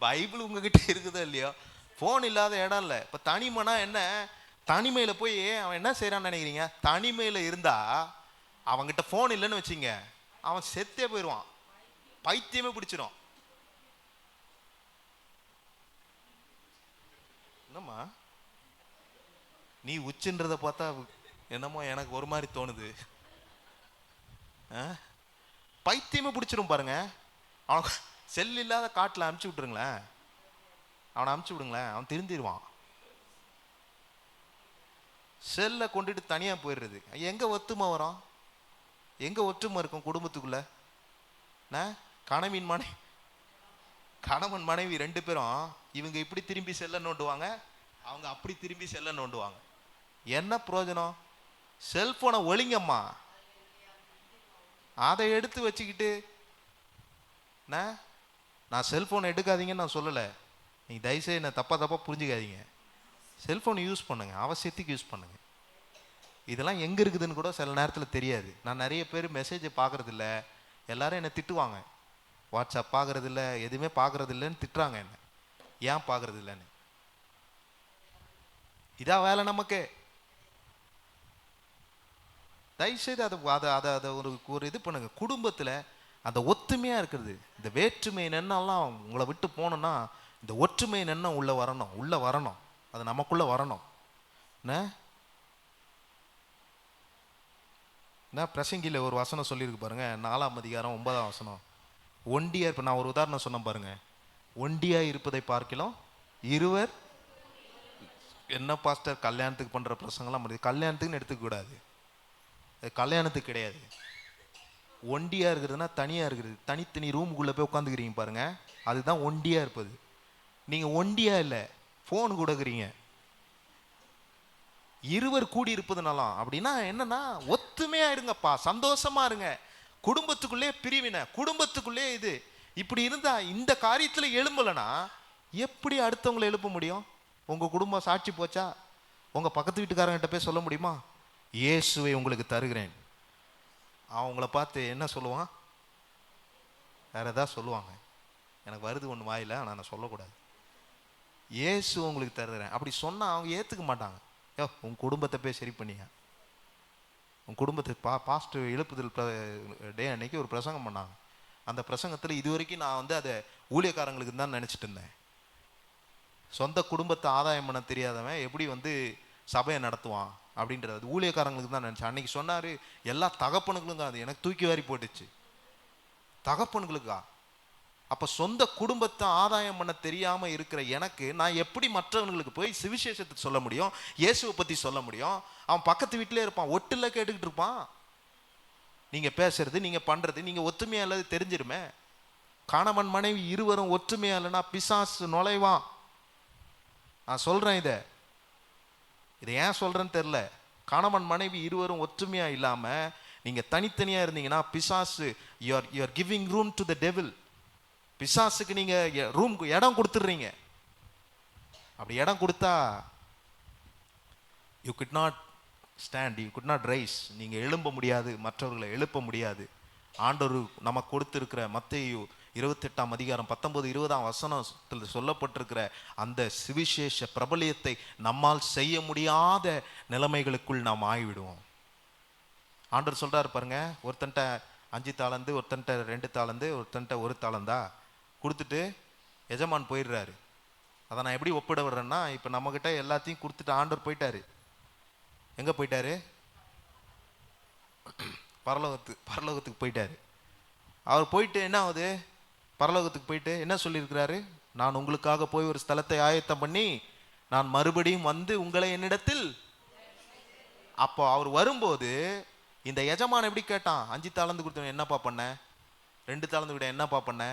Speaker 1: பைபிள் உங்ககிட்ட இருக்குதோ இல்லையோ. ஃபோன் இல்லாத இடம் இல்லை. இப்போ தனிமைனா என்ன? தனிமையில் போய் அவன் என்ன செய்யறான்னு நினைக்கிறீங்க? தனிமையில் இருந்தா அவன்கிட்ட ஃபோன் இல்லைன்னு வச்சுங்க, அவன் செத்தே போயிடுவான், பைத்தியமே பிடிச்சிடும். என்னம்மா நீ உச்சுன்றத பார்த்தா என்னமோ எனக்கு ஒரு மாதிரி தோணுது. பைத்தியமே பிடிச்சிடும் பாருங்க. அவன் செல் இல்லாத காட்டில் அனுப்பிச்சி விட்டுருங்களேன், அவனை அனுப்பிச்சி விடுங்களேன், அவன் திருந்திடுவான். செல்லை கொண்டுட்டு தனியாக போயிடுறது. எங்கே ஒத்துமை வரும்? எங்கே ஒற்றுமை இருக்கும் குடும்பத்துக்குள்ள? கணவன் மனைவி ரெண்டு பேரும் இவங்க இப்படி திரும்பி செல்ல நோண்டுவாங்க, அவங்க அப்படி திரும்பி செல்ல நோண்டுவாங்க. என்ன பிரயோஜனம்? செல்போனை ஒளிங்கம்மா, அதை எடுத்து வச்சுக்கிட்டு. நான் செல்போனை எடுக்காதீங்கன்னு நான் சொல்லலை, நீங்கள் தயவுசெய்து என்ன தப்பாக புரிஞ்சுக்காதீங்க. செல்ஃபோன் யூஸ் பண்ணுங்க, அவசியத்துக்கு யூஸ் பண்ணுங்க. இதெல்லாம் எங்கே இருக்குதுன்னு கூட சில நேரத்தில் தெரியாது. நான் நிறைய பேர் மெசேஜை பார்க்குறதில்ல, எல்லாரும் என்னை திட்டுவாங்க. வாட்ஸ்அப் பார்க்குறதில்ல, எதுவுமே பார்க்குறதில்லன்னு திட்டுறாங்க என்ன. ஏன் பார்க்குறதில்லன்னு? இதான் வேலை நமக்கு. தயவுசெய்து அதை ஒரு இது பண்ணுங்க. குடும்பத்தில் அந்த ஒத்துமையாக இருக்கிறது. இந்த வேற்றுமை எண்ணெல்லாம் உங்களை விட்டு போகணுன்னா இந்த ஒற்றுமை எண்ணம் உள்ளே வரணும். அது நமக்குள்ளே வரணும். என்ன பிரசங்கியில் ஒரு வசனம் சொல்லியிருக்கு பாருங்க, 4ஆம் அதிகாரம் 9ஆம் வசனம். ஒண்டியா, இப்போ நான் ஒரு உதாரணம் சொன்னேன் பாருங்க. ஒண்டியா இருப்பதை பார்க்கலாம் இருவர். என்ன பாஸ்டர் கல்யாணத்துக்கு பண்ணுற பிரசங்கெல்லாம் முடியுது? கல்யாணத்துக்குன்னு எடுத்துக்க கூடாது, கல்யாணத்துக்கு கிடையாது. ஒண்டியா இருக்கிறதுனா தனியாக இருக்கிறது. தனித்தனி ரூமுக்குள்ளே போய் உட்காந்துக்கிறீங்க பாருங்க, அதுதான் ஒண்டியா இருப்பது. நீங்கள் ஒண்டியா இல்லை, ஃபோன் கொடுக்குறீங்க. இருவர் கூடி இருப்பதுனாலாம் அப்படின்னா என்னன்னா, ஒத்துமையா இருங்கப்பா, சந்தோஷமா இருங்க. குடும்பத்துக்குள்ளே பிரிவினை, குடும்பத்துக்குள்ளே இது இப்படி இருந்தா இந்த காரியத்துல எழும்பலனா எப்படி அடுத்தவங்களை எழுப்ப முடியும்? உங்க குடும்பம் சாட்சி போச்சா? உங்க பக்கத்து வீட்டுக்காரங்கிட்ட போய் சொல்ல முடியுமா, இயேசுவை உங்களுக்கு தருகிறேன்? அவங்கள பார்த்து என்ன சொல்லுவான்? வேற ஏதாவது சொல்லுவாங்க. எனக்கு வருது ஒன்று வாயில, ஆனால் நான் சொல்லக்கூடாது. இயேசு உங்களுக்கு தருகிறேன் அப்படி சொன்னால் அவங்க ஏற்றுக்க மாட்டாங்க. உன் குடும்பத்தை போய் சரி பண்ணியா, உன் குடும்பத்தை பாஸ்டர் எழுப்புதல் டே அன்னைக்கு ஒரு பிரசங்கம் பண்ணாங்க. அந்த பிரசங்கத்தில் இது வரைக்கும் நான் வந்து அதை ஊழியக்காரங்களுக்கு தான் நினச்சிட்டு இருந்தேன். சொந்த குடும்பத்தை ஆதாயம் பண்ண தெரியாதவன் எப்படி வந்து சபையை நடத்துவான் அப்படின்றது ஊழியக்காரங்களுக்கு தான் நினச்சேன். அன்னைக்கு சொன்னார், எல்லா தகப்பனுங்களும் தான். அது எனக்கு தூக்கி வாரி போட்டுச்சு. தகப்பனுங்களுக்கா? அப்போ சொந்த குடும்பத்தை ஆதாயம் பண்ண தெரியாமல் இருக்கிற எனக்கு நான் எப்படி மற்றவங்களுக்கு போய் சுவிசேஷத்தை சொல்ல முடியும், இயேசுவை பற்றி சொல்ல முடியும்? அவன் பக்கத்து வீட்டிலே இருப்பான், ஒட்டில் கேட்டுக்கிட்டு இருப்பான். நீங்கள் பேசுறது, நீங்கள் பண்ணுறது, நீங்கள் ஒற்றுமையாக இல்லாத தெரிஞ்சிருமே. கணவன் மனைவி இருவரும் ஒற்றுமையாக இல்லைன்னா பிசாசு நுழைவான். நான் சொல்கிறேன், இதை ஏன் சொல்கிறேன்னு தெரில. கணவன் மனைவி இருவரும் ஒற்றுமையாக இல்லாமல் நீங்கள் தனித்தனியாக இருந்தீங்கன்னா பிசாசு, you are giving room to the devil. பிசாசுக்கு நீங்கள் ரூம் இடம் கொடுத்துட்றீங்க. அப்படி இடம் கொடுத்தா you could not stand, you could not rice. நீங்கள் எழும்ப முடியாது, மற்றவர்களை எழுப்ப முடியாது. ஆண்டவர் நமக்கு கொடுத்துருக்கிற மத்தேயு 28ஆம் அதிகாரம் 19 20ஆம் வசனத்தில் சொல்லப்பட்டிருக்கிற அந்த சுவிசேஷ பிரபலியத்தை நம்மால் செய்ய முடியாத நிலைமைகளுக்குள் நாம் ஆகிவிடுவோம். ஆண்டவர் சொல்றாரு பாருங்க, ஒருத்தன்ட்ட 5 தாலந்து, ஒருத்தன்ட்ட 2 தாலந்து, ஒருத்தன்ட்ட 1 தாலந்தா கொடுத்துட்டு எஜமான் போயிடுறாரு. அதை நான் எப்படி ஒப்பிட விடுறேன்னா, இப்போ நம்மகிட்ட எல்லாத்தையும் கொடுத்துட்டு ஆண்டவர் போயிட்டாரு. எங்கே போயிட்டாரு? பரலோகத்துக்கு போயிட்டாரு. அவர் போயிட்டு என்ன ஆகுது? பரலோகத்துக்கு போயிட்டு என்ன சொல்லியிருக்கிறாரு? நான் உங்களுக்காக போய் ஒரு ஸ்தலத்தை ஆயத்தம் பண்ணி நான் மறுபடியும் வந்து உங்களை என்னிடத்தில். அப்போ அவர் வரும்போது இந்த எஜமான் எப்படி கேட்டான்? 5 தாலந்து கொடுத்தவன் என்னப்பா பண்ண? 2 தாலந்து கிட்ட என்னப்பா பண்ண?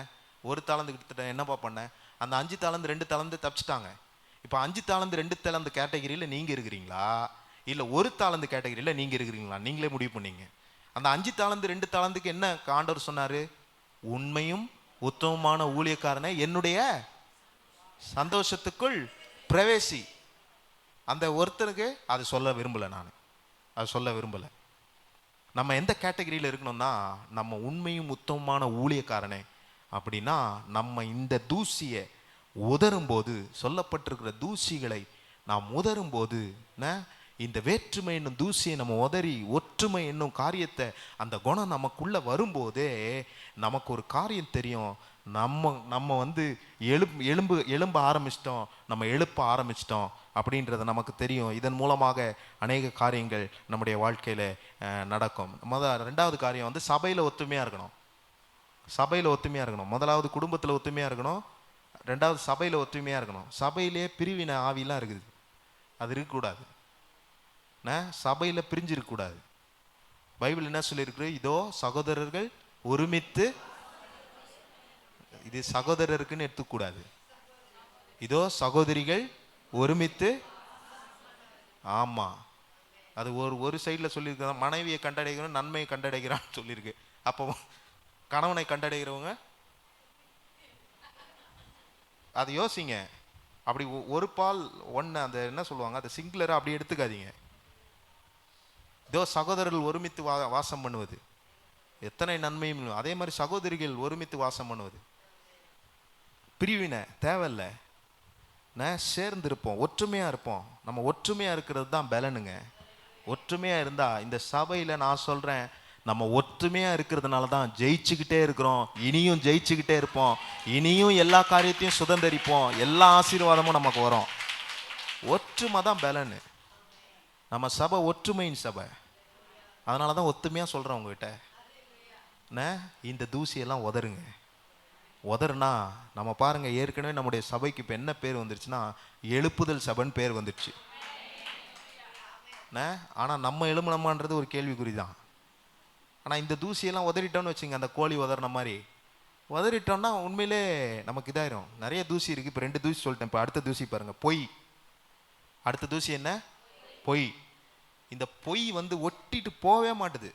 Speaker 1: 1 தாலந்து கிட்ட என்னப்பா பண்ண? அந்த 5 தாலந்து 2 தாலந்து தப்பிச்சிட்டாங்க. இப்போ 5 தாலந்து 2 தாலந்து கேட்டகிரியில் நீங்கள் இருக்கிறீங்களா, இல்லை 1 தாலந்து கேட்டகிரியில் நீங்கள் இருக்கிறீங்களா? நீங்களே முடிவு பண்ணீங்க. அந்த 5 தாலந்து 2 தாலந்துக்கு என்ன ஆண்டவர் சொன்னார்? உண்மையும் உத்தமமான ஊழியக்காரனை என்னுடைய சந்தோஷத்துக்குள் பிரவேசி. அந்த ஒருத்தனுக்கு அது சொல்ல விரும்பலை, நான் அது சொல்ல விரும்பலை. நம்ம எந்த கேட்டகரியில் இருக்கணும்னா, நம்ம உண்மையும் உத்தமமான ஊழியக்காரனே அப்படின்னா, நம்ம இந்த தூசியை உதரும்போது, சொல்லப்பட்டிருக்கிற தூசிகளை நாம் உதரும்போது, இந்த வேற்றுமை என்னும் தூசியை நம்ம உதறி ஒற்றுமை என்னும் காரியத்தை, அந்த குணம் நமக்குள்ள வரும்போதே நமக்கு ஒரு காரியம் தெரியும். நம்ம வந்து எழும்ப ஆரம்பிச்சிட்டோம், நம்ம எழுப்ப ஆரம்பிச்சிட்டோம் அப்படின்றது நமக்கு தெரியும். இதன் மூலமாக அநேக காரியங்கள் நம்முடைய வாழ்க்கையில் நடக்கும். ரெண்டாவது காரியம் வந்து சபையில் ஒத்துமையாக இருக்கணும். சபையில் ஒத்துமையாக இருக்கணும். முதலாவது குடும்பத்தில் ஒத்துமையாக இருக்கணும், ரெண்டாவது சபையில் ஒத்துமையாக இருக்கணும். சபையிலே பிரிவினை ஆவிலாம் இருக்குது, அது இருக்கக்கூடாது. சபையில் பிரிஞ்சிருக்கக்கூடாது. பைபிள் என்ன சொல்லியிருக்கு? இதோ சகோதரர்கள் ஒருமித்து, இது சகோதரருக்குன்னு எடுத்துக்கூடாது, இதோ சகோதரிகள் ஒருமித்து. ஆமா, அது ஒரு சைடில் சொல்லியிருக்க, மனைவியை கண்டடைகிறோம் நன்மையை கண்டடைகிறான்னு சொல்லியிருக்கு. அப்போ கணவனை கண்டடைகிறவங்க அது யோசிங்க. அப்படி ஒரு பால் ஒன்று, அந்த என்ன சொல்லுவாங்க, அந்த சிங்குலரை அப்படி எடுத்துக்காதீங்க. இதோ சகோதரர்கள் ஒருமித்து வாசம் பண்ணுவது எத்தனை நன்மையும். அதே மாதிரி சகோதரிகள் ஒருமித்து வாசம் பண்ணுவது. பிரிவினை தேவையில்லை, சேர்ந்திருப்போம், ஒற்றுமையாக இருப்போம். நம்ம ஒற்றுமையாக இருக்கிறது தான் பலனுங்க. ஒற்றுமையாக இருந்தால் இந்த சபையில் நான் சொல்கிறேன், நம்ம ஒற்றுமையாக இருக்கிறதுனால தான் ஜெயிச்சுக்கிட்டே இருக்கிறோம், இனியும் ஜெயிச்சுக்கிட்டே இருப்போம், இனியும் எல்லா காரியத்தையும் சுதந்திரிப்போம், எல்லா ஆசீர்வாதமும் நமக்கு வரும். ஒற்றுமை தான் பலனு. நம்ம சபை ஒற்றுமையின் சபை. அதனால தான் ஒத்துமையாக சொல்கிறேன் உங்ககிட்ட, இந்த தூசியெல்லாம் உதருங்க. உதறுனா நம்ம பாருங்கள், ஏற்கனவே நம்முடைய சபைக்கு இப்போ என்ன பேர் வந்துருச்சுன்னா, எழுப்புதல் சபைன்னு பேர் வந்துடுச்சு. ஆனால் நம்ம எழுமணமான்றது ஒரு கேள்விக்குறி தான். ஆனால் இந்த தூசியெல்லாம் உதறிட்டோன்னு வச்சுங்க, அந்த கோழி உதறின மாதிரி உதறிட்டோம்னா உண்மையிலே நமக்கு இதாயிரும். நிறைய தூசி இருக்குது. இப்போ 2 தூசி சொல்லிட்டேன். இப்போ அடுத்த தூசி பாருங்கள், பொய். அடுத்த தூசி என்ன? பொய். இந்த பொய் வந்து ஒட்டிட்டு போகவே மாட்டுது,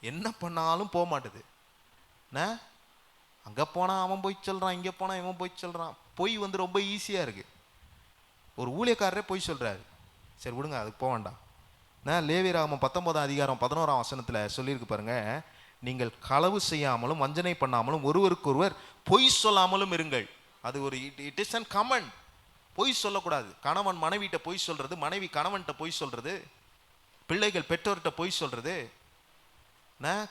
Speaker 1: என்ன பண்ணாலும் போக மாட்டுது. அங்கே போனால் அவன் போய் சொல்கிறான், இங்கே போனால் இவன் போய் சொல்கிறான். பொய் வந்து ரொம்ப ஈஸியாக இருக்குது. ஒரு ஊழியக்காரரே பொய் சொல்கிறாரு, சரி விடுங்க, அதுக்கு போக வேண்டாம். லேவியராகமம் 19ஆம் அதிகாரம் 11ஆம் வசனத்தில் சொல்லியிருக்கு பாருங்க, நீங்கள் களவு செய்யாமலும் வஞ்சனை பண்ணாமலும் ஒருவருக்கொருவர் பொய் சொல்லாமலும் இருங்கள். அது ஒரு இட் இஸ் அன் கமெண்ட். பொய் சொல்லக்கூடாது. கணவன் மனைவிட்ட பொய் சொல்றது, மனைவி கணவன்கிட்ட பொய் சொல்றது, பிள்ளைகள் பெற்றோர்கிட்ட பொய் சொல்றது.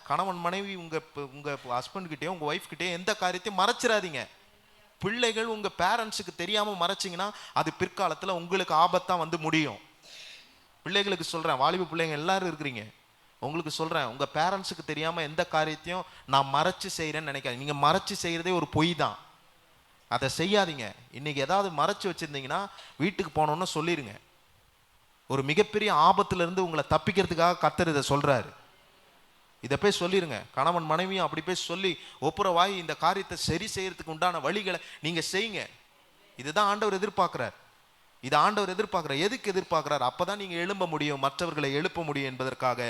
Speaker 1: கணவன் மனைவி உங்க ஹஸ்பண்ட் கிட்டே உங்க ஒய்ஃப் கிட்டே எந்த காரியத்தையும் மறைச்சிடாதீங்க. பிள்ளைகள் உங்க பேரண்ட்ஸுக்கு தெரியாம மறைச்சிங்கன்னா அது பிற்காலத்தில் உங்களுக்கு ஆபத்தான் வந்து முடியும். பிள்ளைகளுக்கு சொல்றேன், வாலிப பிள்ளைங்க எல்லாரும் இருக்கிறீங்க, உங்களுக்கு சொல்றேன், உங்க பேரண்ட்ஸுக்கு தெரியாம எந்த காரியத்தையும் நான் மறைச்சு செய்யறேன்னு நினைக்காதீங்க. நீங்க மறைச்சு செய்யறதே ஒரு பொய் தான், அதை செய்யாதீங்க. இன்னைக்கு ஏதாவது மறைச்சு வச்சிருந்தீங்கன்னா வீட்டுக்கு போனோன்னு சொல்லிருங்க. ஒரு மிகப்பெரிய ஆபத்துல இருந்து உங்களை தப்பிக்கிறதுக்காக கர்த்தர் இதை சொல்றாரு. இதை போய் சொல்லிருங்க. கணவன் மனைவியும் அப்படி போய் சொல்லி ஒப்புரவாய் இந்த காரியத்தை சரி செய்யறதுக்கு உண்டான வழிகளை நீங்க செய்யுங்க. இதுதான் ஆண்டவர் எதிர்பார்க்கிறார். இது ஆண்டவர் எதிர்பார்க்கிறார். எதுக்கு எதிர்பார்க்கிறார்? அப்பதான் நீங்க எழும்ப முடியும், மற்றவர்களை எழுப்ப முடியும் என்பதற்காக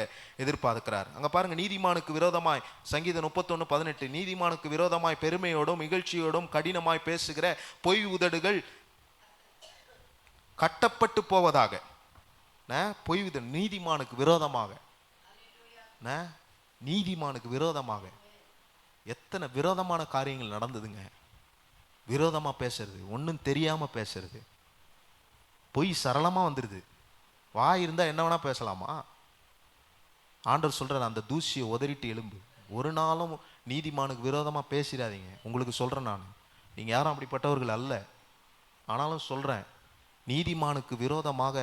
Speaker 1: எதிர்பார்க்கிறார். அங்க பாருங்க, நீதிமானுக்கு விரோதமாய், சங்கீதம் 31:18, நீதிமானுக்கு விரோதமாய் பெருமையோடும் இகழ்ச்சியோடும் கடினமாய் பேசுகிற பொய் உதடுகள் கட்டப்பட்டு போவதாக. பொய் உதடு நீதிமானுக்கு விரோதமாக, நீதிமானுக்கு விரோதமாக. எத்தனை விரோதமான காரியங்கள் நடந்ததுங்க. விரோதமா பேசுறது, ஒன்றும் தெரியாம பேசுறது, பொய் சரளமா வந்துடுது. வாய் இருந்தா என்ன வேணா பேசலாமா? ஆண்டவர் சொல்றார், அந்த தூசியை உதறிட்டு எலும்பு. ஒரு நாளும் நீதிமானுக்கு விரோதமா பேசிடாதீங்க. உங்களுக்கு சொல்றேன், நான் நீங்க யாரும் அப்படிப்பட்டவர்கள் அல்ல. ஆனாலும் சொல்றேன், நீதிமானுக்கு விரோதமாக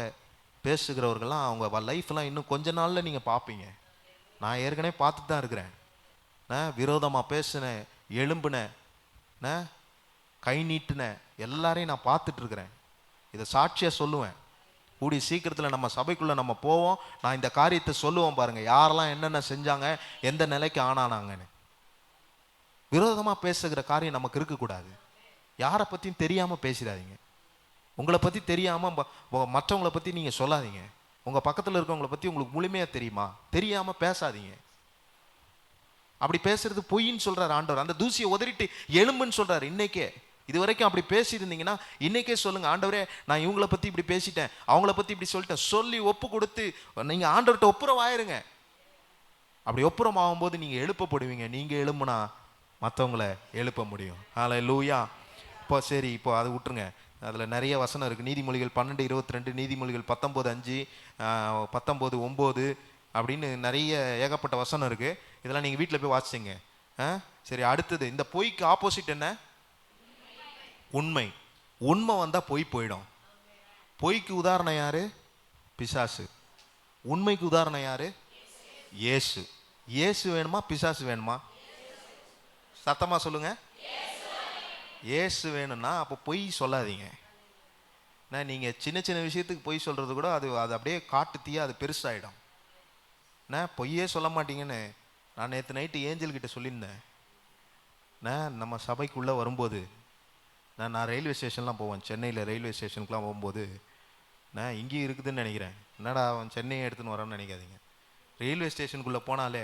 Speaker 1: பேசுகிறவர்கள்லாம் அவங்க லைஃப்லாம் இன்னும் கொஞ்ச நாள்ல நீங்க பார்ப்பீங்க. நான் ஏற்கனவே பார்த்துட்டு தான் இருக்கிறேன். விரோதமா பேசின, எலும்புன, கை நீட்டின எல்லாரையும் நான் பார்த்துட்டு இருக்கிறேன். இதை சாட்சியா சொல்லுவேன். கூடிய சீக்கிரத்தில் நம்ம சபைக்குள்ள நம்ம போவோம். நான் இந்த காரியத்தை சொல்லுவோம் பாருங்க, யாரெல்லாம் என்னென்ன செஞ்சாங்க, எந்த நிலைக்கு ஆனானாங்கன்னு. விரோதமா பேசுகிற காரியம் நமக்கு இருக்கக்கூடாது. யாரை பத்தியும் தெரியாம பேசிடாதீங்க. உங்களை பத்தி தெரியாம மற்றவங்களை பத்தி நீங்க சொல்லாதீங்க. உங்க பக்கத்துல இருக்கவங்களை பத்தி உங்களுக்கு முழுமையா தெரியுமா, தெரியாம பேசாதீங்க. அப்படி பேசுறது பொய்ன்னு சொல்றாரு ஆண்டவர். அந்த தூசியை உதறிட்டு எலும்புன்னு சொல்றாரு. இன்னைக்கே இது வரைக்கும் அப்படி பேசியிருந்தீங்கன்னா இன்னைக்கே சொல்லுங்க, ஆண்டவரே நான் இவங்களை பத்தி இப்படி பேசிட்டேன், அவங்கள பத்தி இப்படி சொல்லிட்டேன், சொல்லி ஒப்பு கொடுத்து நீங்க ஆண்டவர்கிட்ட ஒப்புரவாயிருங்க. அப்படி ஒப்புரம் ஆகும்போது நீங்க எழுப்பப்படுவீங்க. நீங்க எழும்புனா மற்றவங்களை எழுப்ப முடியும். ஹல்லேலூயா. இப்போ சரி, இப்போ அதை விட்டுருங்க. அதில் நிறைய வசனம் இருக்குது. நீதிமொழிகள் 12:22, நீதிமொழிகள் 19:5, 19:9 அப்படின்னு நிறைய ஏகப்பட்ட வசனம் இருக்குது. இதெல்லாம் நீங்கள் வீட்டில் போய் வாசிச்சிங்க. சரி, அடுத்தது இந்த பொய்க்கு ஆப்போசிட் என்ன? உண்மை. உண்மை வந்தால் பொய் போயிடும். பொய்க்கு உதாரணம் யாரு? பிசாசு. உண்மைக்கு உதாரணம் யாரு? இயேசு. இயேசு வேணுமா பிசாசு வேணுமா? சத்தமாக சொல்லுங்க. இயேசு வேணும்னா அப்போ பொய் சொல்லாதீங்க. நீங்கள் சின்ன சின்ன விஷயத்துக்கு பொய் சொல்கிறது கூட அது அப்படியே காட்டு தீயா அது பெருசாகிடும். பொய்யே சொல்ல மாட்டீங்கன்னு நான் நேற்று நைட்டு ஏஞ்சல்கிட்ட சொல்லியிருந்தேன். நம்ம சபைக்குள்ளே வரும்போது நான் ரயில்வே ஸ்டேஷன்லாம் போவேன். சென்னையில் ரயில்வே ஸ்டேஷனுக்குலாம் போகும்போது இங்கேயும் இருக்குதுன்னு நினைக்கிறேன். என்னடா அவன் சென்னையை எடுத்துன்னு வரான்னு நினைக்காதீங்க. ரயில்வே ஸ்டேஷனுக்குள்ளே போனாலே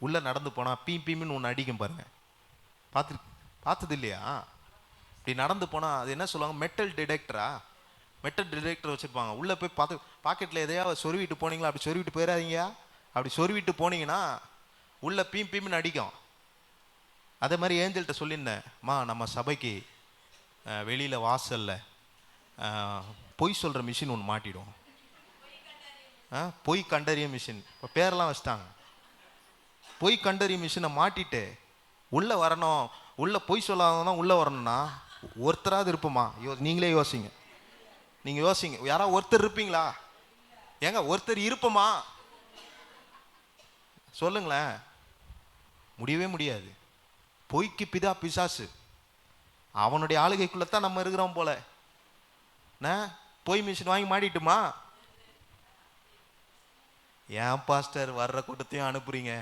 Speaker 1: உள்ளே நடந்து போனால் பீம்னு ஒன்று அடிக்கும் பாருங்கள். பார்த்தது இல்லையா? இப்படி நடந்து போனால் அது என்ன சொல்லுவாங்க, மெட்டல் டிடெக்டரா? மெட்டல் டிடெக்டர் வச்சுருப்பாங்க. உள்ளே போய் பார்த்து பாக்கெட்டில் எதையாவது சொருவிட்டு போனீங்களா? அப்படி சொருவிட்டு போயிடாதீங்க. அப்படி சொருவிட்டு போனீங்கன்னா உள்ளே பீம்னு அடிக்கும். அதே மாதிரி ஏஞ்சல்கிட்ட சொல்லியிருந்தேன், நம்ம சபைக்கு வெளியில் வாசலில் பொய் சொல்கிற மிஷின் ஒன்று மாட்டிடும். பொய் கண்டறிய மிஷின். இப்போ பேரெல்லாம் வச்சுட்டாங்க. பொய் கண்டறிய மிஷினை மாட்டிட்டு உள்ளே வரணும். உள்ளே பொய் சொல்லாதான் உள்ளே வரணும்னா ஒருத்தராவது இருப்போமா? நீங்களே யோசிங்க. நீங்கள் யோசிங்க, யாராவது ஒருத்தர் இருப்பீங்களா? ஏங்க ஒருத்தர் இருப்போமா? சொல்லுங்களேன். முடியவே முடியாது. பொய்க்கு பிதா பிசாசு. அவனுடைய ஆளுகைக்குள்ளத்தான் நம்ம இருக்கிறோம் போல. பொய் மிஷின் வாங்கி மாட்டிட்டுமா? ஏன் பாஸ்டர் வர்ற கூட்டத்தையும் அனுப்புறீங்க?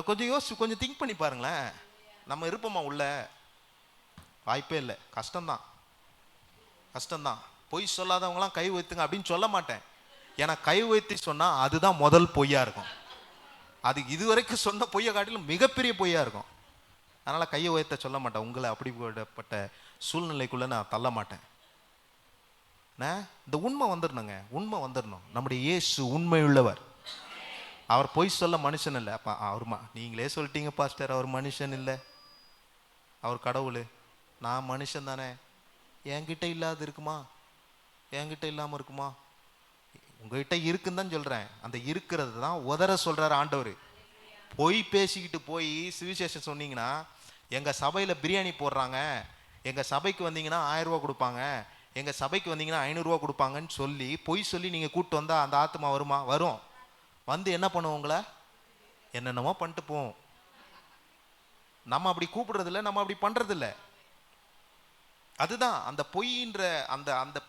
Speaker 1: கொஞ்சம் யோசிச்சு கொஞ்சம் திங்க் பண்ணி பாருங்களேன். நம்ம இருப்போமா உள்ள? வாய்ப்பே இல்லை. கஷ்டம்தான், கஷ்டம்தான். பொய் சொல்லாதவங்களாம் கை வைத்துங்க அப்படின்னு சொல்ல மாட்டேன். ஏன்னா கை வைத்து சொன்னால் அதுதான் முதல் பொய்யா இருக்கும். அது இதுவரைக்கும் சொன்ன பொய்யை காட்டிலும் மிகப்பெரிய பொய்யா இருக்கும். அதனால் கையை உயர்த்த சொல்ல மாட்டேன். உங்களை அப்படிப்பட்ட சூழ்நிலைக்குள்ளே நான் தள்ள மாட்டேன். இந்த உண்மை வந்துடணுங்க. உண்மை வந்துடணும். நம்முடைய இயேசு உண்மை உள்ளவர். அவர் பொய் சொல்ல மனுஷன் இல்லை. அப்போ அவர் நீங்களே சொல்லிட்டீங்க பாஸ்டர், அவர் மனுஷன் இல்லை, அவர் கடவுள். நான் மனுஷன் தானே. என்கிட்ட இல்லாத இருக்குமா? என்கிட்ட இல்லாமல் இருக்குமா? உங்ககிட்ட இருக்குன்னு தான் சொல்கிறேன். அந்த இருக்கிறது தான் உதற சொல்கிறார் ஆண்டவர். பொய் பேசிக்கிட்டு போய் சுவிசேஷம் சொன்னீங்கன்னா, எங்கள் சபையில் பிரியாணி போடுறாங்க, எங்கள் சபைக்கு வந்தீங்கன்னா 1000 ரூபா கொடுப்பாங்க, எங்கள் சபைக்கு வந்தீங்கன்னா 500 ரூபா கொடுப்பாங்கன்னு சொல்லி பொய் சொல்லி நீங்கள் கூப்பிட்டு வந்தால் அந்த ஆத்மா வருமா? வரும். வந்து என்ன பண்ணுவோம்? உங்களை என்னென்னமோ பண்ணிட்டு போவோம். நம்ம அப்படி கூப்பிடுறதில்ல, நம்ம அப்படி பண்ணுறதில்ல. அதுதான் அந்த பொய்ன்ற அந்த அந்த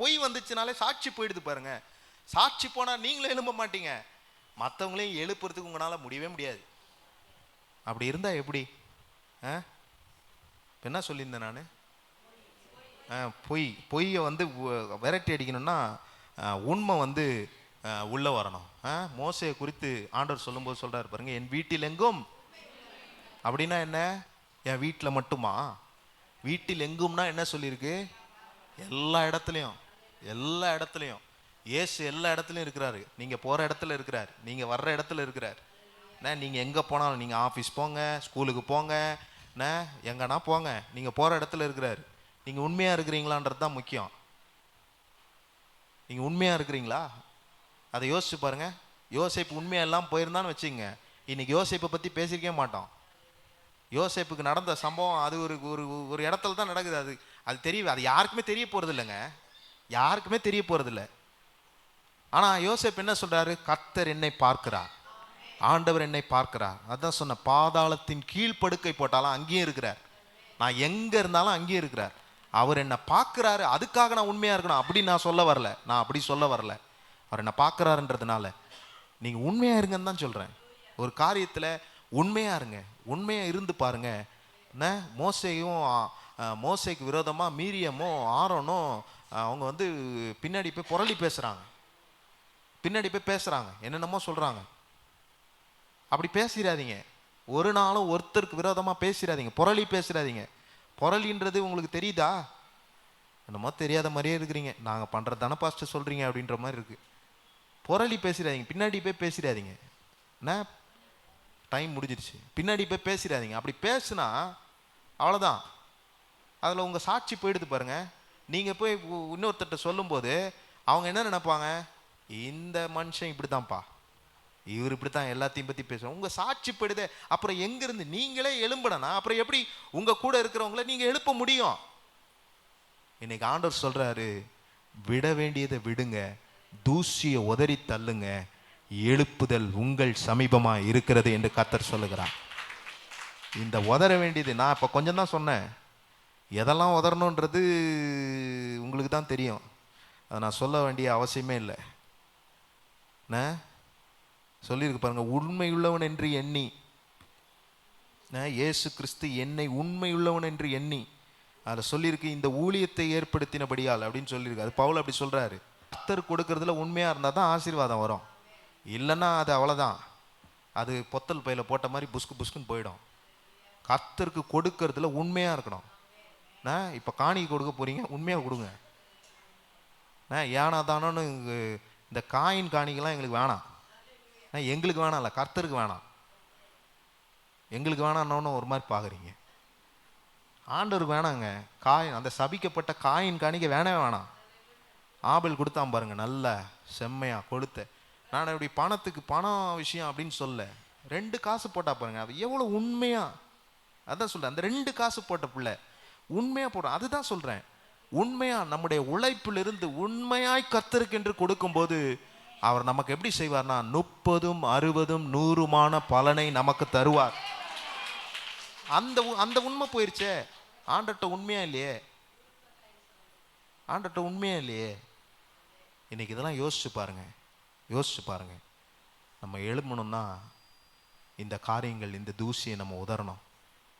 Speaker 1: பொய் வந்துச்சுனாலே சாட்சி போயிடுது பாருங்க. சாட்சி போனால் நீங்களே எழும்ப மாட்டீங்க, மற்றவங்களையும் எழுப்புறதுக்கு உங்களால் முடியவே முடியாது. அப்படி இருந்தால் எப்படி? என்ன சொல்லியிருந்தேன் நான்? பொய்யை வந்து விரட்டி அடிக்கணும்னா உண்மை வந்து உள்ளே வரணும். மோசையை குறித்து ஆண்டவர் சொல்லும்போது சொல்கிறார் பாருங்க, என் வீட்டில் எங்கும். அப்படின்னா என்ன? என் வீட்டில் மட்டுமா? வீட்டில் எங்கும்னா என்ன சொல்லியிருக்கு? எல்லா இடத்துலையும். எல்லா இடத்துலையும் இயேசு எல்லா இடத்துலையும் இருக்கிறாரு. நீங்கள் போகிற இடத்துல இருக்கிறார், நீங்கள் வர்ற இடத்துல இருக்கிறார். நீங்கள் எங்கே போனாலும், நீங்கள் ஆஃபீஸ் போங்க, ஸ்கூலுக்கு போங்க, எங்கன்னா போங்க, நீங்கள் போகிற இடத்துல இருக்கிறாரு. நீங்கள் உண்மையாக இருக்கிறீங்களான்றது தான் முக்கியம். நீங்கள் உண்மையாக இருக்கிறீங்களா அதை யோசிச்சு பாருங்க. யோசேப்பு உண்மையாக எல்லாம் போயிருந்தான்னு வச்சுங்க, இன்னைக்கு யோசேப்பை பற்றி பேசியிருக்கவே மாட்டோம். யோசேப்புக்கு நடந்த சம்பவம் அது ஒரு ஒரு ஒரு இடத்துல தான் நடக்குது. அது அது தெரிய, அது யாருக்குமே தெரிய போகிறது இல்லைங்க, யாருக்குமே தெரிய போகிறது இல்லை. ஆனால் யோசேப்பு என்ன சொல்கிறாரு? கர்த்தர் என்னை பார்க்கிறார், ஆண்டவர் என்னை பார்க்கிறார். அதான் சொன்ன, பாதாளத்தின் கீழ் படுக்கை போட்டாலும் அங்கேயும் இருக்கிறார், நான் எங்கே இருந்தாலும் அங்கேயும் இருக்கிறார். அவர் என்னை பார்க்குறாரு, அதுக்காக நான் உண்மையாக இருக்கணும் அப்படி நான் சொல்ல வரல, நான் அப்படி சொல்ல வரல. அவர் என்னை பார்க்குறாருன்றதுனால நீங்கள் உண்மையாக இருங்கன்னு தான் சொல்கிறேன். ஒரு காரியத்தில் உண்மையாக இருங்க, உண்மையாக இருந்து பாருங்க. மோசேக்கு விரோதமாக மீரியமும் ஆரோனும் அவங்க வந்து பின்னாடி போய் புரளி பேசுகிறாங்க, பின்னாடி போய் பேசுகிறாங்க, என்னென்னமோ சொல்கிறாங்க. அப்படி பேசிடாதீங்க, ஒரு நாளும் ஒருத்தருக்கு விரோதமாக பேசிடாதீங்க, புரளி பேசிடாதீங்க. புரளின்றது உங்களுக்கு தெரியுதா? என்னமோ தெரியாத மாதிரியே இருக்கிறீங்க, நாங்கள் பண்ணுறது தானே பாஸ்டர் சொல்கிறீங்க அப்படின்ற மாதிரி இருக்குது. புரளி பேசிடாதீங்க, பின்னாடி போய் பேசிடாதீங்க. என்ன டைம் முடிஞ்சிருச்சு, பின்னாடி போய் பேசிடாதீங்க. அப்படி பேசுனா அவ்வளோதான், அதில் உங்கள் சாட்சி போயிடுது பாருங்க. நீங்கள் போய் இன்னொருத்தட்ட சொல்லும்போது அவங்க என்ன நினைப்பாங்க? இந்த மனுஷன் இப்படி தான்ப்பா, இவர் இப்படி தான் எல்லாத்தையும் பற்றி பேசுகிறோம். உங்கள் சாட்சி போயிடுது. அப்புறம் எங்கேருந்து நீங்களே எழும்புனா அப்புறம் எப்படி உங்கள் கூட இருக்கிறவங்கள நீங்கள் எழுப்ப முடியும்? இன்னைக்கு ஆண்டவர் சொல்கிறாரு, விட வேண்டியதை விடுங்க, தூசியை உதறி தள்ளுங்க, எழுப்புதல் உங்கள் சமீபமாக இருக்கிறது என்று கர்த்தர் சொல்லுகிறார். இந்த உதற வேண்டியது, நான் இப்போ கொஞ்சம் தான் சொன்னேன், எதெல்லாம் உதறணுன்றது உங்களுக்கு தான் தெரியும், அதை நான் சொல்ல வேண்டிய அவசியமே இல்லை. சொல்லியிருக்கு பாருங்க, உண்மையுள்ளவன் என்று எண்ணி, இயேசு கிறிஸ்து என்னை உண்மையுள்ளவன் என்று எண்ணி, அதில் சொல்லியிருக்கு இந்த ஊழியத்தை ஏற்படுத்தினபடியால் அப்படின்னு சொல்லியிருக்கு. அது பவுல் அப்படி சொல்கிறாரு. கர்த்தர் கொடுக்கறதுல உண்மையாக இருந்தால் தான் ஆசீர்வாதம் வரும், இல்லைன்னா அது அவ்வளோதான், அது பொத்தல் பையில் போட்ட மாதிரி புஸ்கு புஸ்குன்னு போயிடும். கர்த்தருக்கு கொடுக்கறதுல உண்மையாக இருக்கணும். இப்போ காணிக்கு கொடுக்க போகிறீங்க, உண்மையாக கொடுங்க. ஏனா தானோன்னு இந்த காயின் காணிக்கெல்லாம் எங்களுக்கு வேணாம், எங்களுக்கு வேணாம், இல்லை கர்த்தருக்கு வேணாம், எங்களுக்கு வேணான்னு ஒரு மாதிரி பார்க்குறீங்க. ஆண்டவருக்கு வேணாங்க. காயின், அந்த சபிக்கப்பட்ட காயின் காணிக்க வேணவே வேணாம். ஆபேல் கொடுத்தான் பாருங்க, நல்ல செம்மையாக கொடுத்த. நான் இப்படி பணத்துக்கு பணம் விஷயம் அப்படின்னு சொல்ல, 2 காசு போட்டா பாருங்க, அது எவ்வளோ உண்மையா. அதான் சொல்கிறேன், அந்த 2 காசு போட்ட பிள்ளை உண்மையாக போடுறோம். அதுதான் சொல்கிறேன், உண்மையாக நம்முடைய உழைப்பிலிருந்து உண்மையாய் கர்த்தருக்கு என்று கொடுக்கும்போது அவர் நமக்கு எப்படி செய்வார்னா 30, 60, 100 பலனை நமக்கு தருவார். அந்த உண்மை போயிருச்சே, ஆண்டட்ட உண்மையா இல்லையே, ஆண்டட்ட உண்மையா இல்லையே. இன்னைக்கு இதெல்லாம் யோசிச்சு பாருங்க, யோசிச்சு பாருங்க. நம்ம எழும்பணும்னா இந்த காரியங்கள், இந்த தூசியை நம்ம உதறணும்.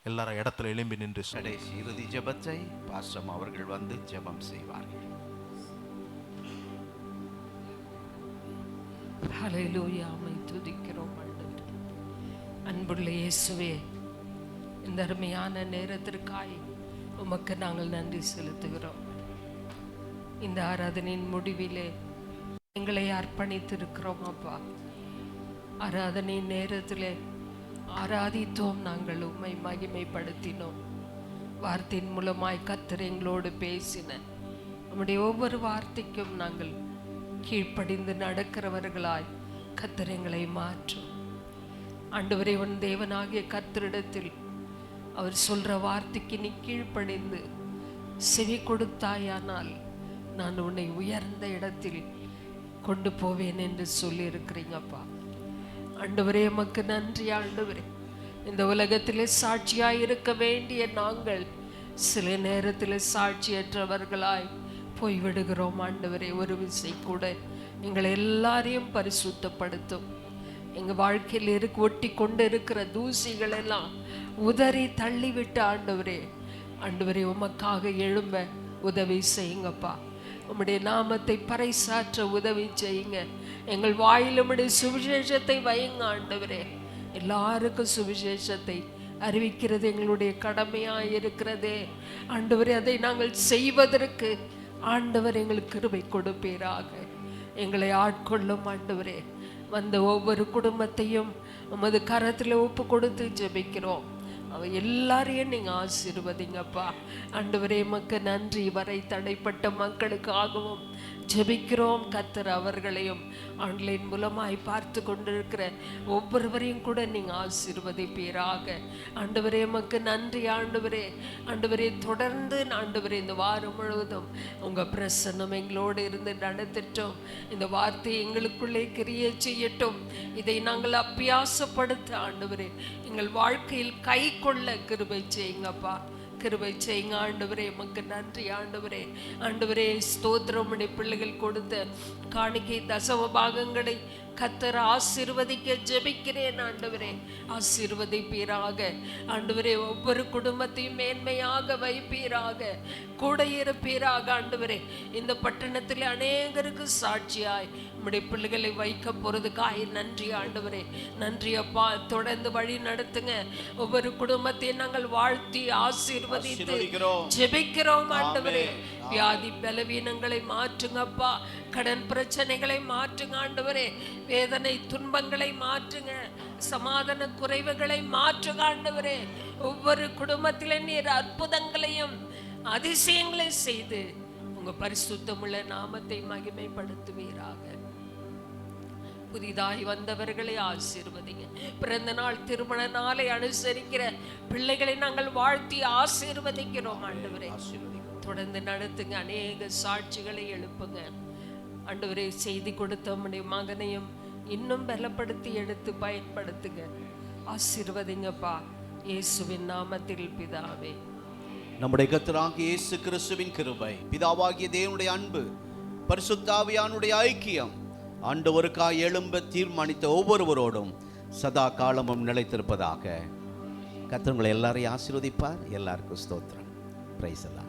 Speaker 1: எல்லாரும் இடத்துல எழும்பி நின்று
Speaker 2: கடைசி இறுதி ஜெபத்தை பாஸ்டம் அவர்கள் வந்து ஜெபம் செய்வார்கள்.
Speaker 3: ஹல்லேலூயா, உம்மை துதிக்கிறோம் ஆண்டவரே. அன்புள்ள இயேசுவே, இந்த அருமையான நேரத்திற்காய் உமக்கு நாங்கள் நன்றி செலுத்துகிறோம். இந்த ஆராதனையின் முடிவிலே எங்களை அர்ப்பணித்திருக்கிறோம் அப்பா. ஆராதனை நேரத்திலே ஆராதித்தோம், நாங்கள் உம்மை மகிமைப்படுத்தினோம். வார்த்தையின் மூலமாய் கர்த்தர் எங்களோடு பேசின நம்முடைய ஒவ்வொரு வார்த்தைக்கும் நாங்கள் கீழ்ப்படிந்து நடக்கிறவர்களாய் கர்த்தர் எங்களை மாற்றும். ஆண்டவரே, உன் தேவனாகிய கர்த்தரிடத்தில் அவர் சொல்ற வார்த்தைக்கு நீ கீழ்ப்படிந்து செவி கொடுத்தாயானால் நான் உன்னை உயர்ந்த இடத்தில் கொண்டு போவேன் என்று சொல்லி இருக்கிறீங்கப்பா. ஆண்டவரே, எமக்கு நன்றி ஆண்டவரே. இந்த உலகத்திலே சாட்சியாய் இருக்க வேண்டிய நாங்கள் சில நேரத்தில் சாட்சியற்றவர்களாய் போய்விடுகிறோம் ஆண்டவரே. ஒரு விசை கூட எங்களை எல்லாரையும் பரிசுத்தப்படுத்தும். எங்கள் வாழ்க்கையில் ஒட்டி கொண்டு இருக்கிற தூசிகள் எல்லாம் உதறி தள்ளிவிட்டு ஆண்டவரே, ஆண்டவரே உமக்காக எழும்ப உதவி செய்யுங்கப்பா. உம்முடைய நாமத்தை பறைசாற்ற உதவி செய்யுங்க. எங்கள் வாயில் உம்முடைய சுவிசேஷத்தை வையுங்க ஆண்டவரே. எல்லாருக்கும் சுவிசேஷத்தை அறிவிக்கிறது எங்களுடைய கடமையாக இருக்கிறதே ஆண்டவரே. அதை நாங்கள் செய்வதற்கு ஆண்டவர் எங்களுக்கு கிருபை கொடுப்பீராக. எங்களை ஆட்கொள்ளும் ஆண்டவரே. வந்த ஒவ்வொரு குடும்பத்தையும் உமது கரத்தில் ஒப்பு கொடுத்து ஜெபிக்கிறோம். அவ எல்லாரையும் நீங்க ஆசீர்வதிங்கப்பா. ஆண்டவரே உமக்கு நன்றி. வரை தடைப்பட்ட மக்களுக்காகவும் ஜெபிக்கிறோம். கர்த்தர் அவர்களையும் ஆன்லைன் மூலமாய் பார்த்து கொண்டிருக்கிற ஒவ்வொருவரையும் கூட நீங்க ஆசீர்வதிப்பீராக. ஆண்டவரே உமக்கு நன்றி. ஆண்டவரே, ஆண்டவரே தொடர்ந்து ஆண்டவரே இந்த வாரம் முழுவதும் உங்க பிரசன்னம் எங்களோடு இருந்து நடத்திட்டோம். இந்த வார்த்தை எங்களுக்குள்ளே கிரியை செய்யட்டும். இதை நாங்கள் அபியாசப்படுத்த ஆண்டவரே எங்கள் வாழ்க்கையில் கை கொள்ள கிருபை செய்யுங்கப்பா. கிருபை செய்யுங்க ஆண்டவரே. உமக்கு நன்றி ஆண்டவரே. ஆண்டவரே ஸ்தோத்திரம். பிள்ளைகள் கொடுத்த காணிக்கை தசம பாகங்களை கர்த்தர் ஆசீர்வதிக்க ஜெபிக்கிறேன் ஆண்டவரே. ஆசீர்வதிப்பீராக ஆண்டவரே. ஒவ்வொரு குடும்பத்தையும் மேன்மையாக வைப்பீராக, கூட இருப்பீராக ஆண்டவரே. இந்த பட்டணத்தில் அநேகருக்கு சாட்சியாய் உம்முடைய பிள்ளைகளை வைக்க போறதுக்காய் நன்றி ஆண்டவரே. நன்றி அப்பா. தொடர்ந்து வழி நடத்துங்க. ஒவ்வொரு குடும்பத்தையும் நாங்கள் வாழ்த்தி ஆசீர்வதித்து ஜெபிக்கிறோம் ஆண்டவரே. வியாதி பலவீனங்களை மாற்றுங்கப்பா. கடன் பிரச்சனைகளை மாற்றுங்க ஆண்டவரே. வேதனை துன்பங்களை மாற்றுங்க. சமாதான குறைவுகளை மாற்றுங்க ஆண்டவரே. ஒவ்வொரு குடும்பத்திலே நீர் அற்புதங்களையும் அதிசயங்களையும் செய்து உங்க பரிசுத்தமுள்ள நாமத்தை மகிமைப்படுத்துவீராக. புதிதாய் வந்தவர்களை ஆசீர்வதிங்க. பிறந்த நாள் திருமண நாளை அனுசரிக்கிற பிள்ளைகளை நாங்கள் வாழ்த்தி ஆசீர்வதிக்கிறோம் ஆண்டவரே. தொடர்ந்து நடத்துங்க. அநேக சாட்சிகளை எழுப்புங்க ஆண்டவரே. செய்தி கொடுத்த உம்முடைய மகனையும் இன்னும் பலப்படுத்தி எடுத்து பயன்படுத்துங்க. ஆசீர்வதிங்கப்பா. இயேசுவின் நாமத்தில் பிதாவே.
Speaker 2: நம்முடைய கர்த்தராகிய இயேசு கிறிஸ்துவின் கிருபை, பிதாவாகிய தேவனுடைய அன்பு, பரிசுத்த ஆவியானுடைய ஐக்கியம் ஆண்டவருக்காய் எழும்ப தீர்மானித்த ஒவ்வொருவரோடும் சதா காலமும் நிலைத்திருப்பதாக. கர்த்தர் உங்களை எல்லாரையும் ஆசீர்வதிப்பார். எல்லாருக்கும் ஸ்தோத்திரம். பிரைஸ் எல்லாம்.